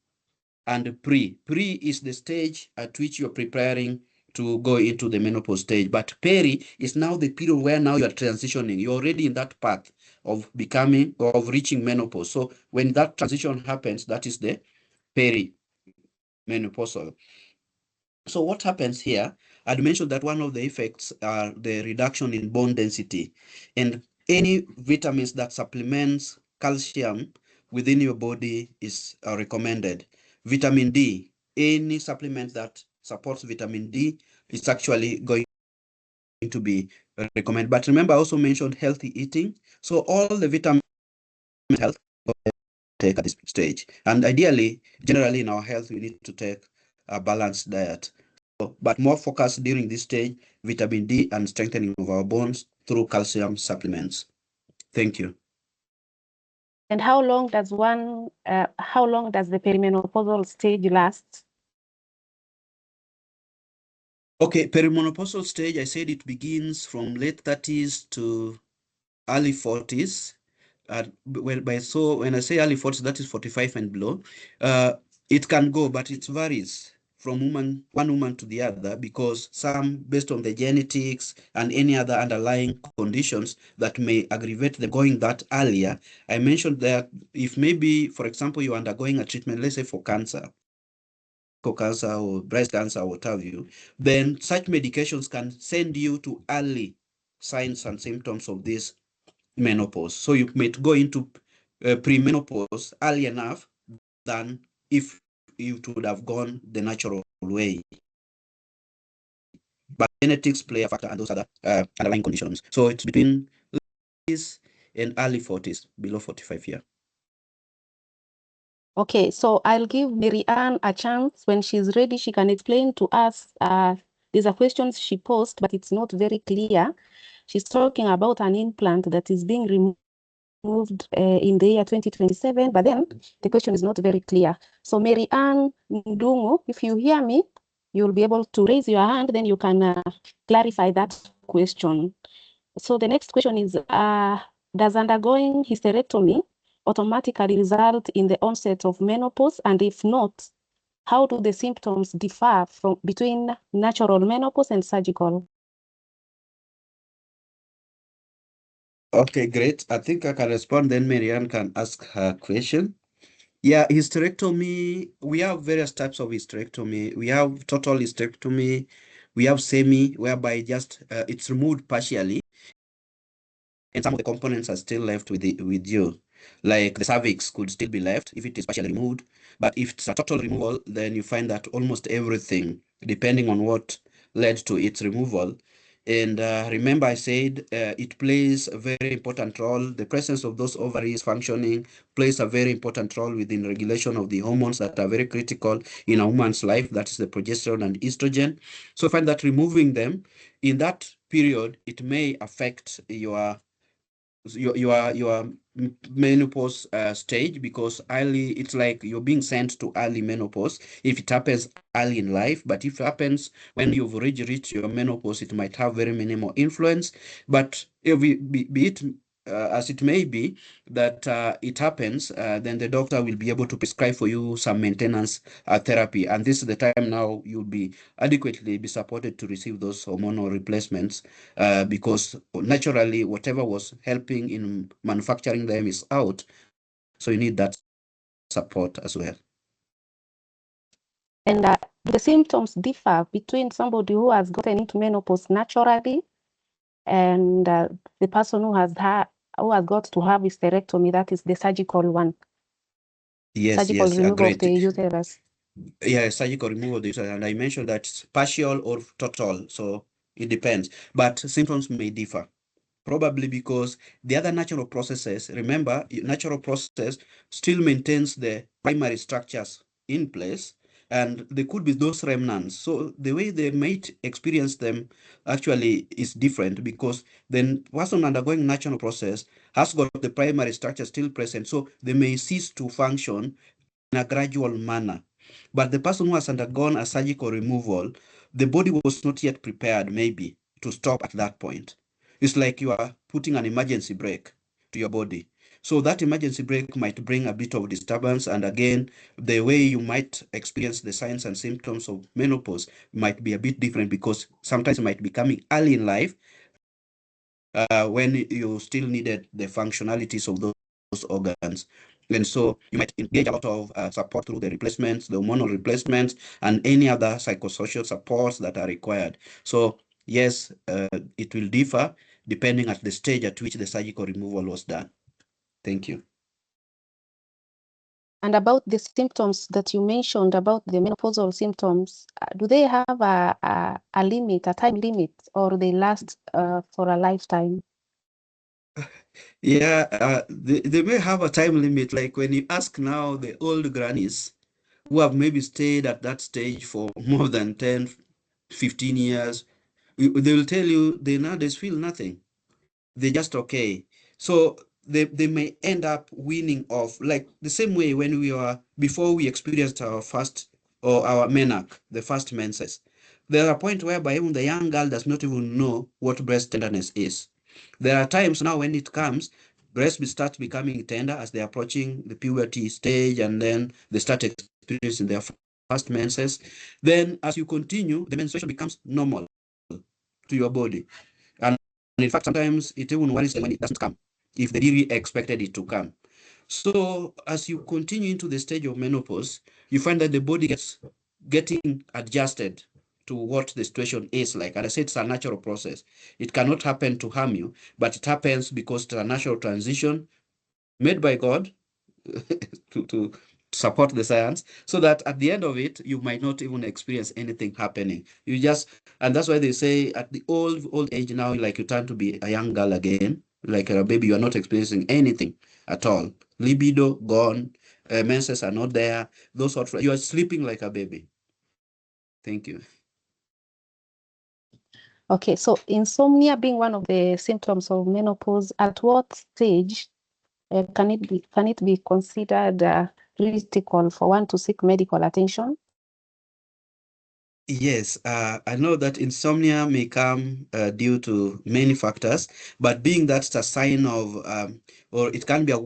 and pre. Pre is the stage at which you're preparing to go into the menopause stage. But peri is now the period where now you're transitioning. You're already in that path of becoming or of reaching menopause. So when that transition happens, that is the perimenopausal. So what happens here? I'd mentioned that one of the effects are the reduction in bone density, and any vitamins that supplements calcium within your body is recommended. Vitamin D, any supplement that supports vitamin D is actually going to be recommended. But remember, I also mentioned healthy eating. So all the vitamin health take at this stage. And ideally, generally in our health, we need to take a balanced diet. But more focus during this stage, vitamin D and strengthening of our bones through calcium supplements. Thank you. And how long does the perimenopausal stage last? Okay, perimenopausal stage, I said it begins from late 30s to early 40s. So when I say early 40s, that is 45 and below. It can go, but it varies from one woman to the other, because some based on the genetics and any other underlying conditions that may aggravate them going that earlier. I mentioned that if maybe, for example, you're undergoing a treatment, let's say for cancer, cancer or breast cancer or what have you, then such medications can send you to early signs and symptoms of this menopause. So you might go into premenopause early enough than if you would have gone the natural way. But genetics play a factor and those other underlying conditions. So it's between 30s and early 40s, below 45 years. Okay, so I'll give Mary Ann a chance. When she's ready, she can explain to us. These are questions she posed, but it's not very clear. She's talking about an implant that is being removed in the year 2027, but then the question is not very clear. So Mary Ann Ndungu, if you hear me, you'll be able to raise your hand, then you can clarify that question. So the next question is, does undergoing hysterectomy automatically result in the onset of menopause? And if not, how do the symptoms differ between natural menopause and surgical? Okay, great. I think I can respond, then Marianne can ask her question. Yeah, hysterectomy, we have various types of hysterectomy. We have total hysterectomy, we have semi, whereby just it's removed partially, and some of the components are still left with you. Like the cervix could still be left if it is partially removed. But if it's a total removal, then you find that almost everything, depending on what led to its removal. And remember, I said it plays a very important role. The presence of those ovaries functioning plays a very important role within regulation of the hormones that are very critical in a woman's life. That is the progesterone and estrogen. So I find that removing them in that period, it may affect your your menopause stage, because early, it's like you're being sent to early menopause if it happens early in life. But if it happens when you've already reached your menopause, it might have very minimal influence. But if be it as it may be that it happens, then the doctor will be able to prescribe for you some maintenance therapy, and this is the time now you'll be adequately be supported to receive those hormonal replacements, because naturally whatever was helping in manufacturing them is out, so you need that support as well. And do the symptoms differ between somebody who has gotten into menopause naturally and the person who has got to have hysterectomy, that is the surgical one, Yes, surgical yes, removal of great. the uterus? Yeah, surgical removal of the uterus, and I mentioned that it's partial or total, so it depends. But symptoms may differ, probably because the other natural processes, remember, natural process still maintains the primary structures in place, and there could be those remnants. So the way they might experience them actually is different, because the person undergoing natural process has got the primary structure still present, so they may cease to function in a gradual manner. But the person who has undergone a surgical removal, the body was not yet prepared, maybe, to stop at that point. It's like you are putting an emergency brake to your body. So that emergency brake might bring a bit of disturbance. And again, the way you might experience the signs and symptoms of menopause might be a bit different, because sometimes it might be coming early in life, when you still needed the functionalities of those organs. And so you might engage a lot of support through the replacements, the hormonal replacements, and any other psychosocial supports that are required. So yes, it will differ depending at the stage at which the surgical removal was done. Thank you. And about the symptoms that you mentioned about the menopausal symptoms, do they have a limit, a time limit, or they last for a lifetime? Yeah, they may have a time limit. Like when you ask now the old grannies who have maybe stayed at that stage for more than 10, 15 years, they will tell you they nowadays feel nothing. They're just okay. So they may end up weaning off, like the same way when we were, before we experienced our first, or our menarche, the first menses. There are a point whereby even the young girl does not even know what breast tenderness is. There are times now when it comes, breasts will start becoming tender as they're approaching the puberty stage, and then they start experiencing their first menses. Then as you continue, the menstruation becomes normal to your body. And in fact, sometimes it even worries them when it doesn't come, if they really expected it to come. So as you continue into the stage of menopause, you find that the body gets getting adjusted to what the situation is like. And I said it's a natural process. It cannot happen to harm you, but it happens because it's a natural transition made by God to support the science, so that at the end of it, you might not even experience anything happening. You just, and that's why they say at the old age now, like you turn to be a young girl again, like a baby, you are not experiencing anything at all. Libido gone, menses are not there, those sort of, you are sleeping like a baby. Thank you. Okay, so insomnia being one of the symptoms of menopause, at what stage can it be considered critical for one to seek medical attention? Yes, I know that insomnia may come due to many factors, but being that's a sign of, or it can be a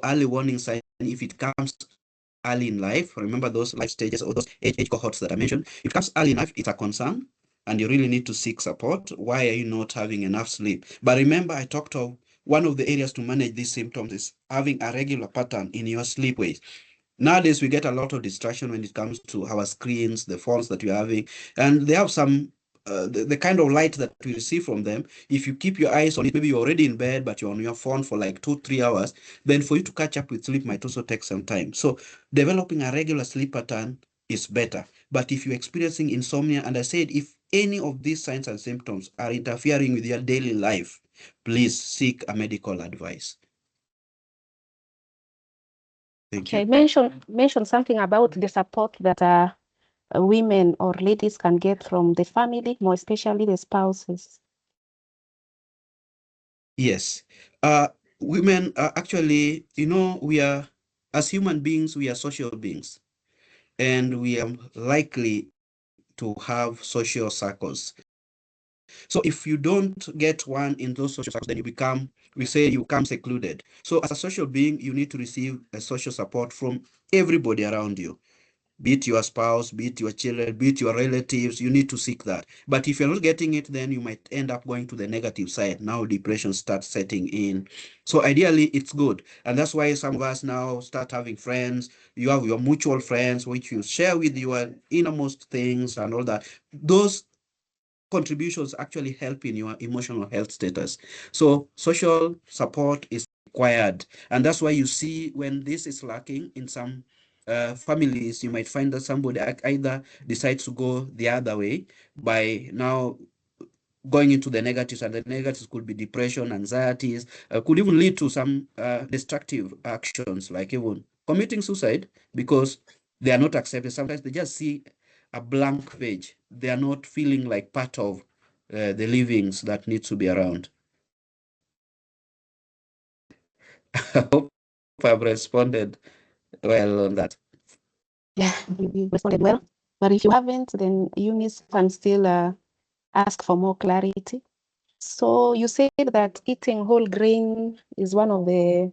early warning sign if it comes early in life. Remember those life stages or those age cohorts that I mentioned. If it comes early in life, it's a concern, and you really need to seek support. Why are you not having enough sleep? But remember, I talked of one of the areas to manage these symptoms is having a regular pattern in your sleep ways. Nowadays, we get a lot of distraction when it comes to our screens, the phones that we're having, and they have some, the kind of light that we receive from them. If you keep your eyes on it, maybe you're already in bed, but you're on your phone for like 2, 3 hours, then for you to catch up with sleep might also take some time. So developing a regular sleep pattern is better. But if you're experiencing insomnia, and I said, if any of these signs and symptoms are interfering with your daily life, please seek a medical advice. Thank Okay, you. mention something about the support that women or ladies can get from the family, more especially the spouses. Yes. Women are actually, we are, as human beings, we are social beings, and we are likely to have social circles. So if you don't get one in those social circles, then we say you become secluded. So as a social being, you need to receive a social support from everybody around you. Be it your spouse, be it your children, be it your relatives, you need to seek that. But if you're not getting it, then you might end up going to the negative side. Now depression starts setting in. So ideally, it's good. And that's why some of us now start having friends. You have your mutual friends, which you share with your innermost things and all that. Those contributions actually help in your emotional health status. So social support is required. And that's why you see when this is lacking in some families, you might find that somebody either decides to go the other way by now going into the negatives, and the negatives could be depression, anxieties, could even lead to some destructive actions like even committing suicide because they are not accepted. Sometimes they just see a blank page. They are not feeling like part of the livings that need to be around. I hope I've responded well on that. Yeah, you responded well. But if you haven't, then Eunice can still ask for more clarity. So you said that eating whole grain is one of the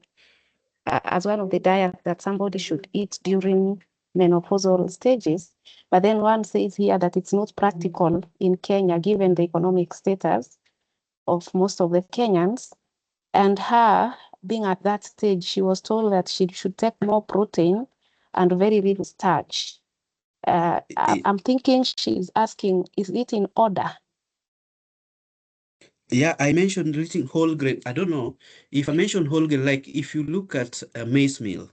as one of the diet that somebody should eat during menopausal stages. But then one says here that it's not practical in Kenya given the economic status of most of the Kenyans. And her being at that stage, she was told that she should take more protein and very little starch. I'm thinking she's asking, is it in order? Yeah, I mentioned eating whole grain. I don't know if I mentioned whole grain, like if you look at a maize meal,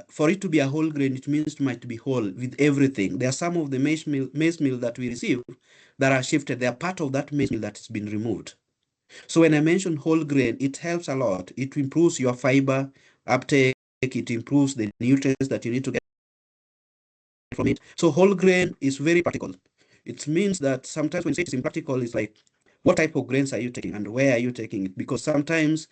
for it to be a whole grain, it means it might be whole with everything. There are some of the maize meal that we receive that are shifted. They are part of that maize meal that has been removed. So when I mention whole grain, it helps a lot. It improves your fiber uptake. It improves the nutrients that you need to get from it. So whole grain is very practical. It means that sometimes when you say it's impractical, it's like, what type of grains are you taking and where are you taking it? Because sometimes,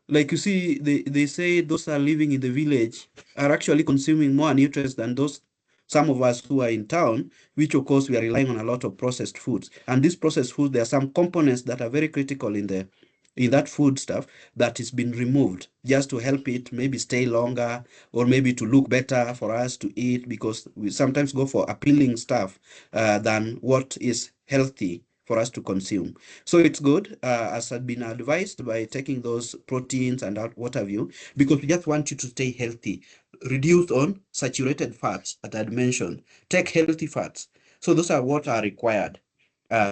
like you see, they say those are living in the village are actually consuming more nutrients than those some of us who are in town, which of course we are relying on a lot of processed foods. And these processed foods, there are some components that are very critical in that food stuff that is been removed just to help it maybe stay longer or maybe to look better for us to eat, because we sometimes go for appealing stuff than what is healthy for us to consume. So it's good, as had been advised, by taking those proteins and what have you, because we just want you to stay healthy. Reduce on saturated fats that I'd mentioned. Take healthy fats. So those are what are required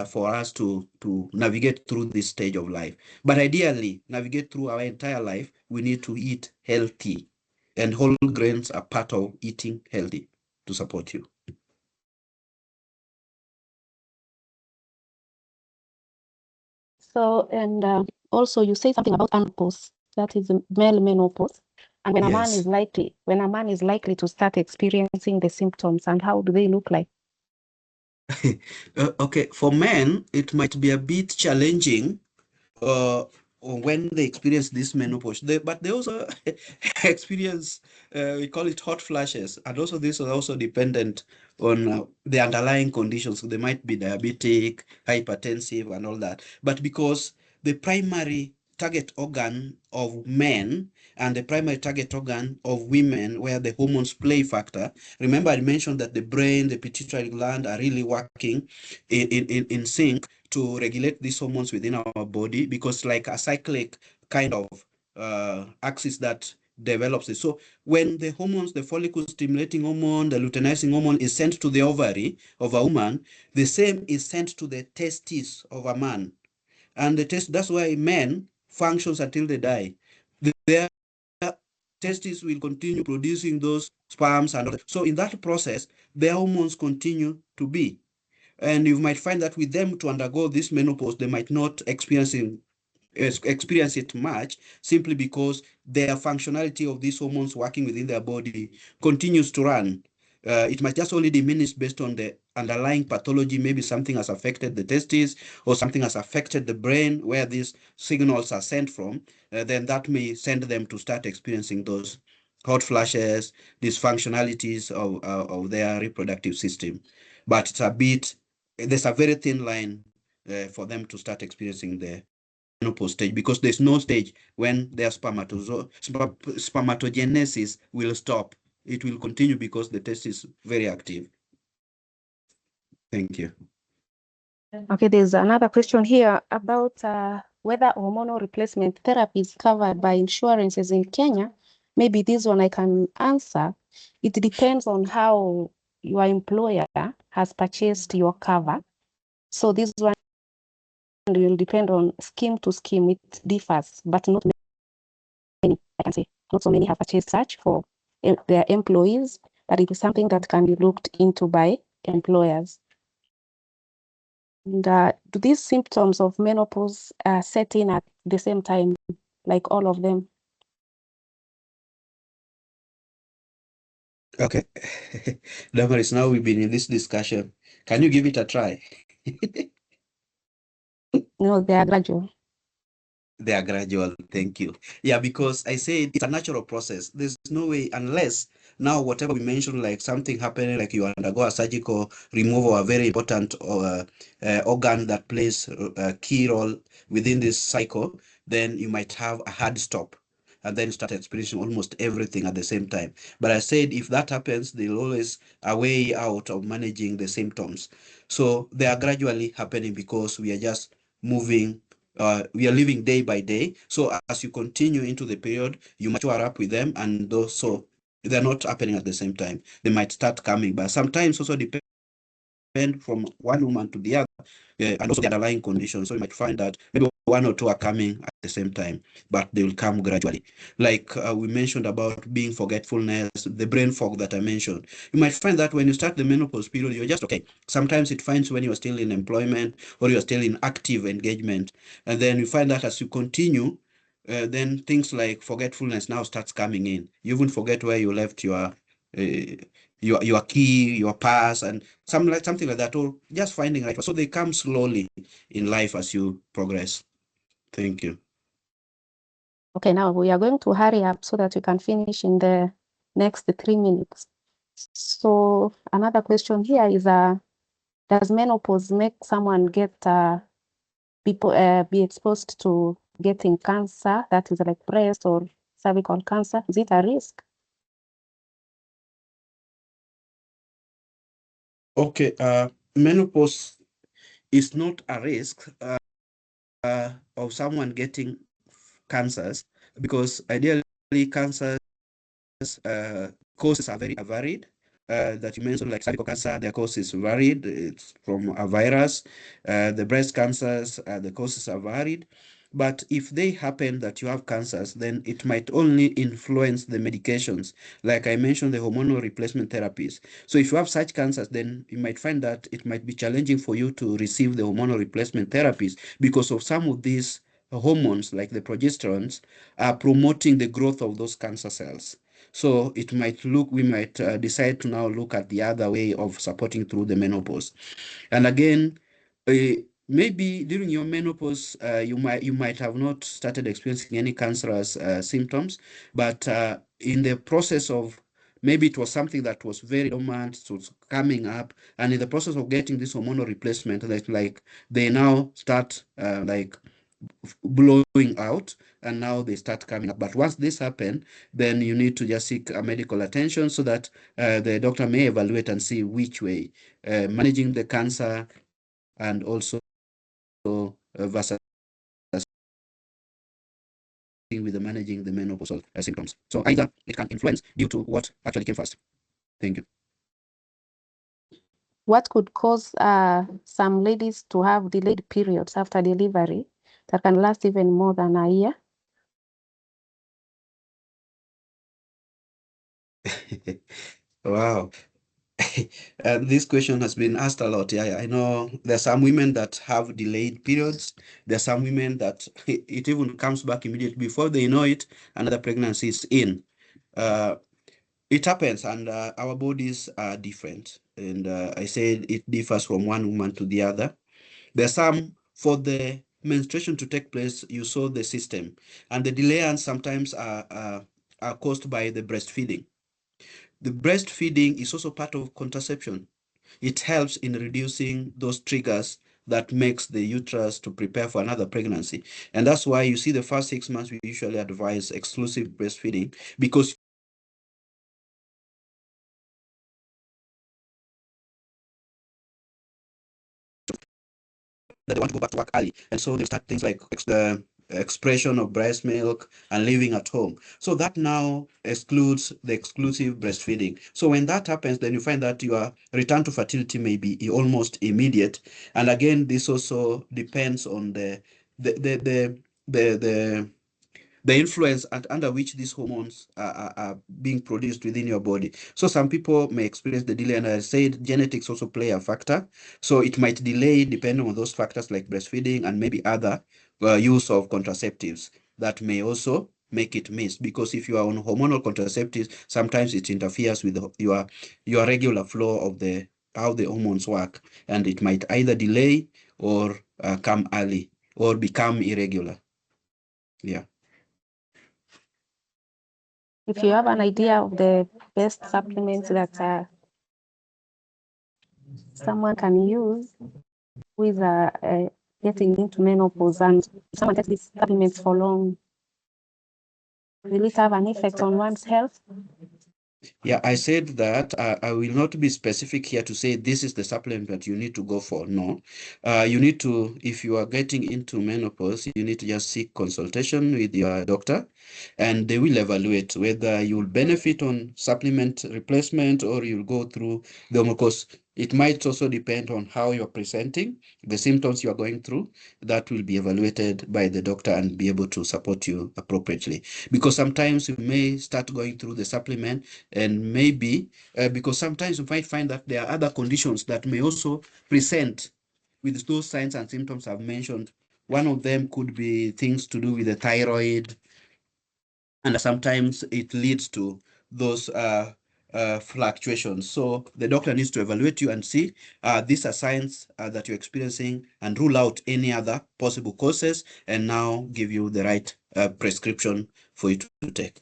for us to navigate through this stage of life. But ideally, navigate through our entire life, we need to eat healthy. And whole grains are part of eating healthy to support you. So, and also you say something about menopause, that is male menopause, and Yes. when a man is likely to start experiencing the symptoms, and how do they look like? Okay, for men, it might be a bit challenging when they experience this menopause. But they also experience, we call it hot flashes. And also, this is also dependent on the underlying conditions. So they might be diabetic, hypertensive, and all that. But because the primary target organ of men and the primary target organ of women, where the hormones play factor, remember I mentioned that the brain, the pituitary gland are really working in sync to regulate these hormones within our body, because like a cyclic kind of axis that develops it. So when the hormones, the follicle stimulating hormone, the luteinizing hormone is sent to the ovary of a woman, the same is sent to the testes of a man. And the test, that's why men functions until they die. Their testes will continue producing those sperms and all that. So in that process, their hormones continue to be. And you might find that with them to undergo this menopause, they might not experience it much, simply because their functionality of these hormones working within their body continues to run. It might just only diminish based on the underlying pathology. Maybe something has affected the testes or something has affected the brain where these signals are sent from. Then that may send them to start experiencing those hot flashes, dysfunctionalities of their reproductive system. But there's a very thin line for them to start experiencing the menopause stage, because there's no stage when their spermatogenesis will stop. It will continue because the test is very active. Thank you. Okay, there's another question here about whether hormonal replacement therapy is covered by insurances in Kenya. Maybe this one I can answer. It depends on how your employer has purchased your cover. So this one will depend on scheme to scheme. It differs, but not many, I can say. Not so many have purchased such for their employees, but it is something that can be looked into by employers. And do these symptoms of menopause set in at the same time, like all of them? Okay. Damaris, now we've been in this discussion. Can you give it a try? No, they are gradual. They are gradual. Thank you. Yeah, because I said it's a natural process. There's no way, unless now whatever we mentioned, like something happening, like you undergo a surgical removal, a very important organ that plays a key role within this cycle, then you might have a hard stop and then start experiencing almost everything at the same time. But I said if that happens, there's always a way out of managing the symptoms. So they are gradually happening because we are just moving, we are living day by day. So as you continue into the period, you mature up with them, and those, so they're not happening at the same time. They might start coming, but sometimes also depend from one woman to the other, and also the underlying conditions. So you might find that maybe one or two are coming at the same time, but they will come gradually. Like we mentioned about being forgetfulness, the brain fog that I mentioned. You might find that when you start the menopause period, you're just okay. Sometimes it finds when you're still in employment or you're still in active engagement. And then you find that as you continue, then things like forgetfulness now starts coming in. You even forget where you left your key, your pass, and something like that, or just finding right. So they come slowly in life as you progress. Thank you. Okay, now we are going to hurry up so that we can finish in the next 3 minutes. So another question here is, does menopause make someone get be exposed to getting cancer, that is like breast or cervical cancer? Is it a risk? Okay, menopause is not a risk of someone getting cancers, because ideally cancers causes are very varied. That you mentioned, like cervical cancer, their cause is varied. It's from a virus. The breast cancers, the causes are varied. But if they happen that you have cancers, then it might only influence the medications. Like I mentioned, the hormonal replacement therapies. So if you have such cancers, then you might find that it might be challenging for you to receive the hormonal replacement therapies because of some of these hormones, like the progesterones, are promoting the growth of those cancer cells. So we might decide to now look at the other way of supporting through the menopause. And again, uh, maybe during your menopause, you might have not started experiencing any cancerous symptoms, but in the process of, maybe it was something that was very dormant, so it's coming up, and in the process of getting this hormonal replacement, like they now start like blowing out, and now they start coming up. But once this happen, then you need to just seek medical attention so that the doctor may evaluate and see which way managing the cancer and also versus with the managing the menopausal symptoms. So either it can influence due to what actually came first. Thank you. What could cause some ladies to have delayed periods after delivery that can last even more than a year? Wow. This question has been asked a lot. Yeah, I know there are some women that have delayed periods. There are some women that it even comes back immediately before they know it, another pregnancy is in. Uh, it happens, and our bodies are different. And I said it differs from one woman to the other. There are some, for the menstruation to take place, you saw the system, and the delay and sometimes are caused by the breastfeeding. The breastfeeding is also part of contraception. It helps in reducing those triggers that makes the uterus to prepare for another pregnancy. And that's why you see the first 6 months, we usually advise exclusive breastfeeding, because you want to go back to work early. And some people may experience the delay and that they want to go back to work early. And so they start things like the expression of breast milk and living at home. So that now excludes the exclusive breastfeeding. So when that happens, then you find that your return to fertility may be almost immediate. And again, this also depends on the the influence under which these hormones are being produced within your body. So some people may experience the delay, and I said genetics also play a factor. So it might delay depending on those factors like breastfeeding and maybe other use of contraceptives that may also make it miss. Because if you are on hormonal contraceptives, sometimes it interferes with your regular flow of the how the hormones work, and it might either delay or come early or become irregular. Yeah. If you have an idea of the best supplements that someone can use who is getting into menopause, and if someone takes these supplements for long, will it have an effect on one's health? Yeah, I said that I will not be specific here to say this is the supplement that you need to go for. No, you need to, if you are getting into menopause, you need to just seek consultation with your doctor, and they will evaluate whether you will benefit on supplement replacement or you'll go through the because it might also depend on how you're presenting, the symptoms you are going through. That will be evaluated by the doctor and be able to support you appropriately. Because sometimes you may start going through the supplement, and maybe because sometimes you might find that there are other conditions that may also present with those signs and symptoms I've mentioned. One of them could be things to do with the thyroid, and sometimes it leads to those fluctuations. So the doctor needs to evaluate you and see these are signs that you're experiencing, and rule out any other possible causes, and now give you the right prescription for you to take.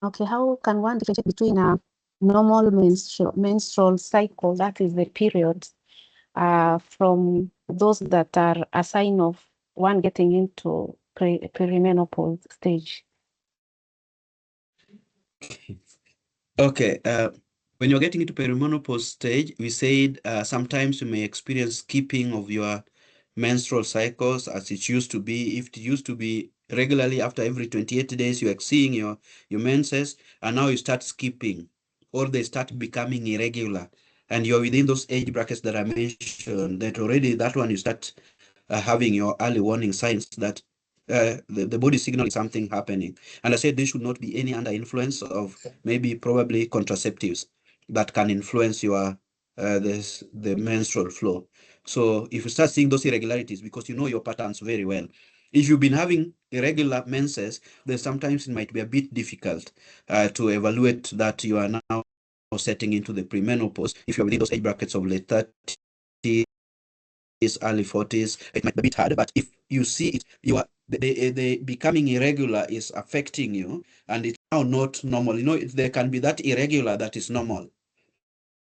Okay, how can one differentiate between a normal menstrual cycle, that is the period, from those that are a sign of one getting into perimenopause stage? Okay, when you're getting into perimenopause stage, we said sometimes you may experience skipping of your menstrual cycles as it used to be. If it used to be regularly after every 28 days, you are seeing your menses, and now you start skipping, or they start becoming irregular, and you're within those age brackets that I mentioned, that already that one you start having your early warning signs that the body signaling something happening. And I said this should not be any under influence of maybe probably contraceptives that can influence your the menstrual flow. So if you start seeing those irregularities, because you know your patterns very well, if you've been having irregular menses, then sometimes it might be a bit difficult to evaluate that you are now setting into the premenopause. If you're within those age brackets of late 30s, early 40s, it might be a bit hard. But if you see it, you are the becoming irregular is affecting you, and it's now not normal. You know, there can be that irregular that is normal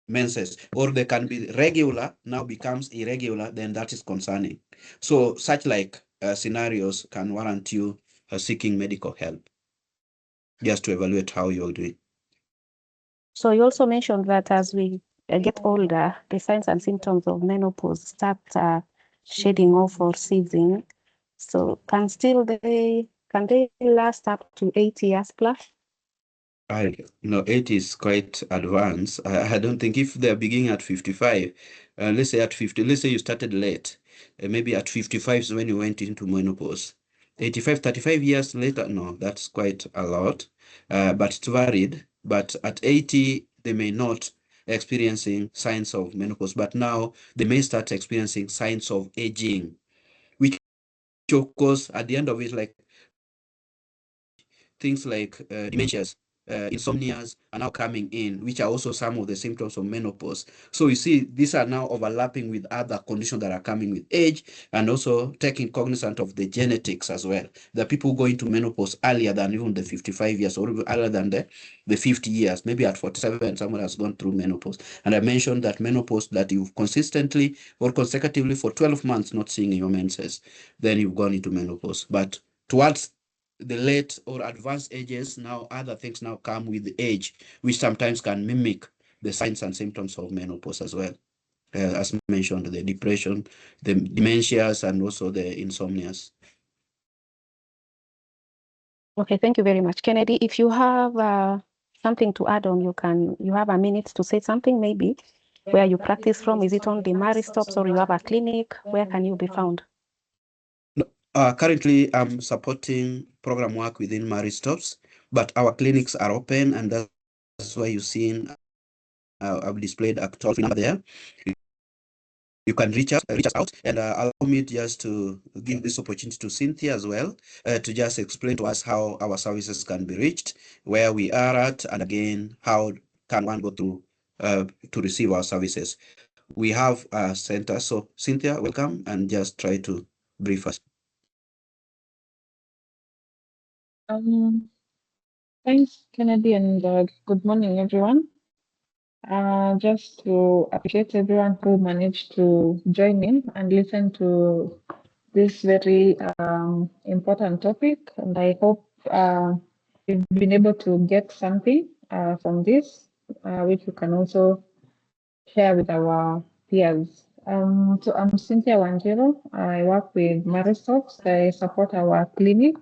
menses, or they can be regular now becomes irregular, then that is concerning. So such like scenarios can warrant you seeking medical help just to evaluate how you're doing. So you also mentioned that as we get older, the signs and symptoms of menopause start shedding off or ceasing. So can they last up to 8 years plus? I no, 80 is quite advanced. I don't think if they're beginning at 55, let's say at 50, let's say you started late, maybe at 55 is when you went into menopause. 85, 35 years later, no, that's quite a lot. But it's varied. But at 80, they may not experiencing signs of menopause, but now they may start experiencing signs of aging, which of course at the end of it, like things like dementias, insomnias are now coming in, which are also some of the symptoms of menopause. So you see, these are now overlapping with other conditions that are coming with age, and also taking cognizant of the genetics as well. The people go into menopause earlier than even the 55 years, or even earlier than the 50 years, maybe at 47, someone has gone through menopause. And I mentioned that menopause that you've consistently or consecutively for 12 months not seeing your menses, then you've gone into menopause. But towards the late or advanced ages, now other things now come with the age, which sometimes can mimic the signs and symptoms of menopause as well. As mentioned, the depression, the dementias, and also the insomnias. Okay, thank you very much. Kennedy, if you have something to add on, you have a minute to say something, maybe where you practice from. Is it on the Mary Stops or you have a clinic? Where can you be found? Currently, I'm supporting program work within Mary Stops, but our clinics are open, and that's why you've seen I've displayed a toll free number there. You can reach us out, and allow me just to give this opportunity to Cynthia as well, to just explain to us how our services can be reached, where we are at, and again, how can one go through to receive our services. We have a center. So Cynthia, welcome, and just try to brief us. Thanks, Kennedy, and good morning, everyone. Just to appreciate everyone who managed to join in and listen to this very important topic. And I hope you've been able to get something from this, which we can also share with our peers. So I'm Cynthia Wanjiro. I work with Maristops. I support our clinic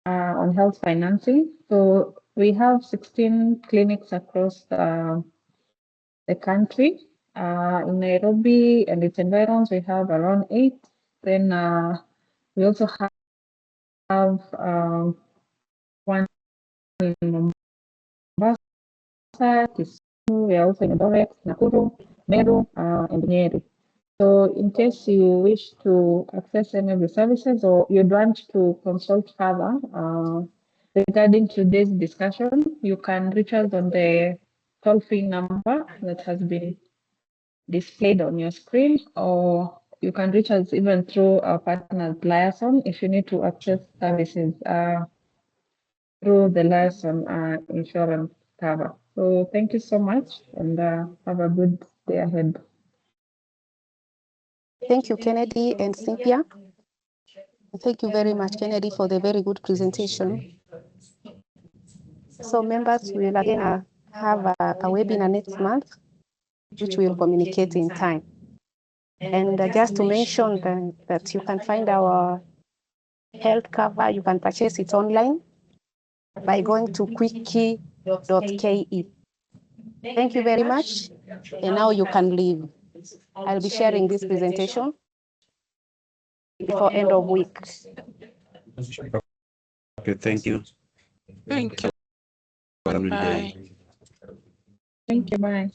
on health financing. So we have 16 clinics across the country. In Nairobi and its environs, we have around 8. Then we also have one in Mombasa, Kisumu, we are also in Eldoret, Nakuru, Meru, and Nyeri. So in case you wish to access any of the services or you'd want to consult further regarding today's discussion, you can reach us on the toll-free number that has been displayed on your screen, or you can reach us even through our partners Liaison if you need to access services through the Liaison insurance cover. So thank you so much, and have a good day ahead. Thank you, Kennedy and Cynthia. Thank you very much, Kennedy, for the very good presentation. So members, we will again have a webinar next month, which we will communicate in time. And just to mention that you can find our health cover, you can purchase it online by going to quickie.ke. Thank you very much. And now you can leave. I'll be sharing this presentation before end of week. Okay, thank you. Thank you. Have a good Bye. day. Thank you. Bye.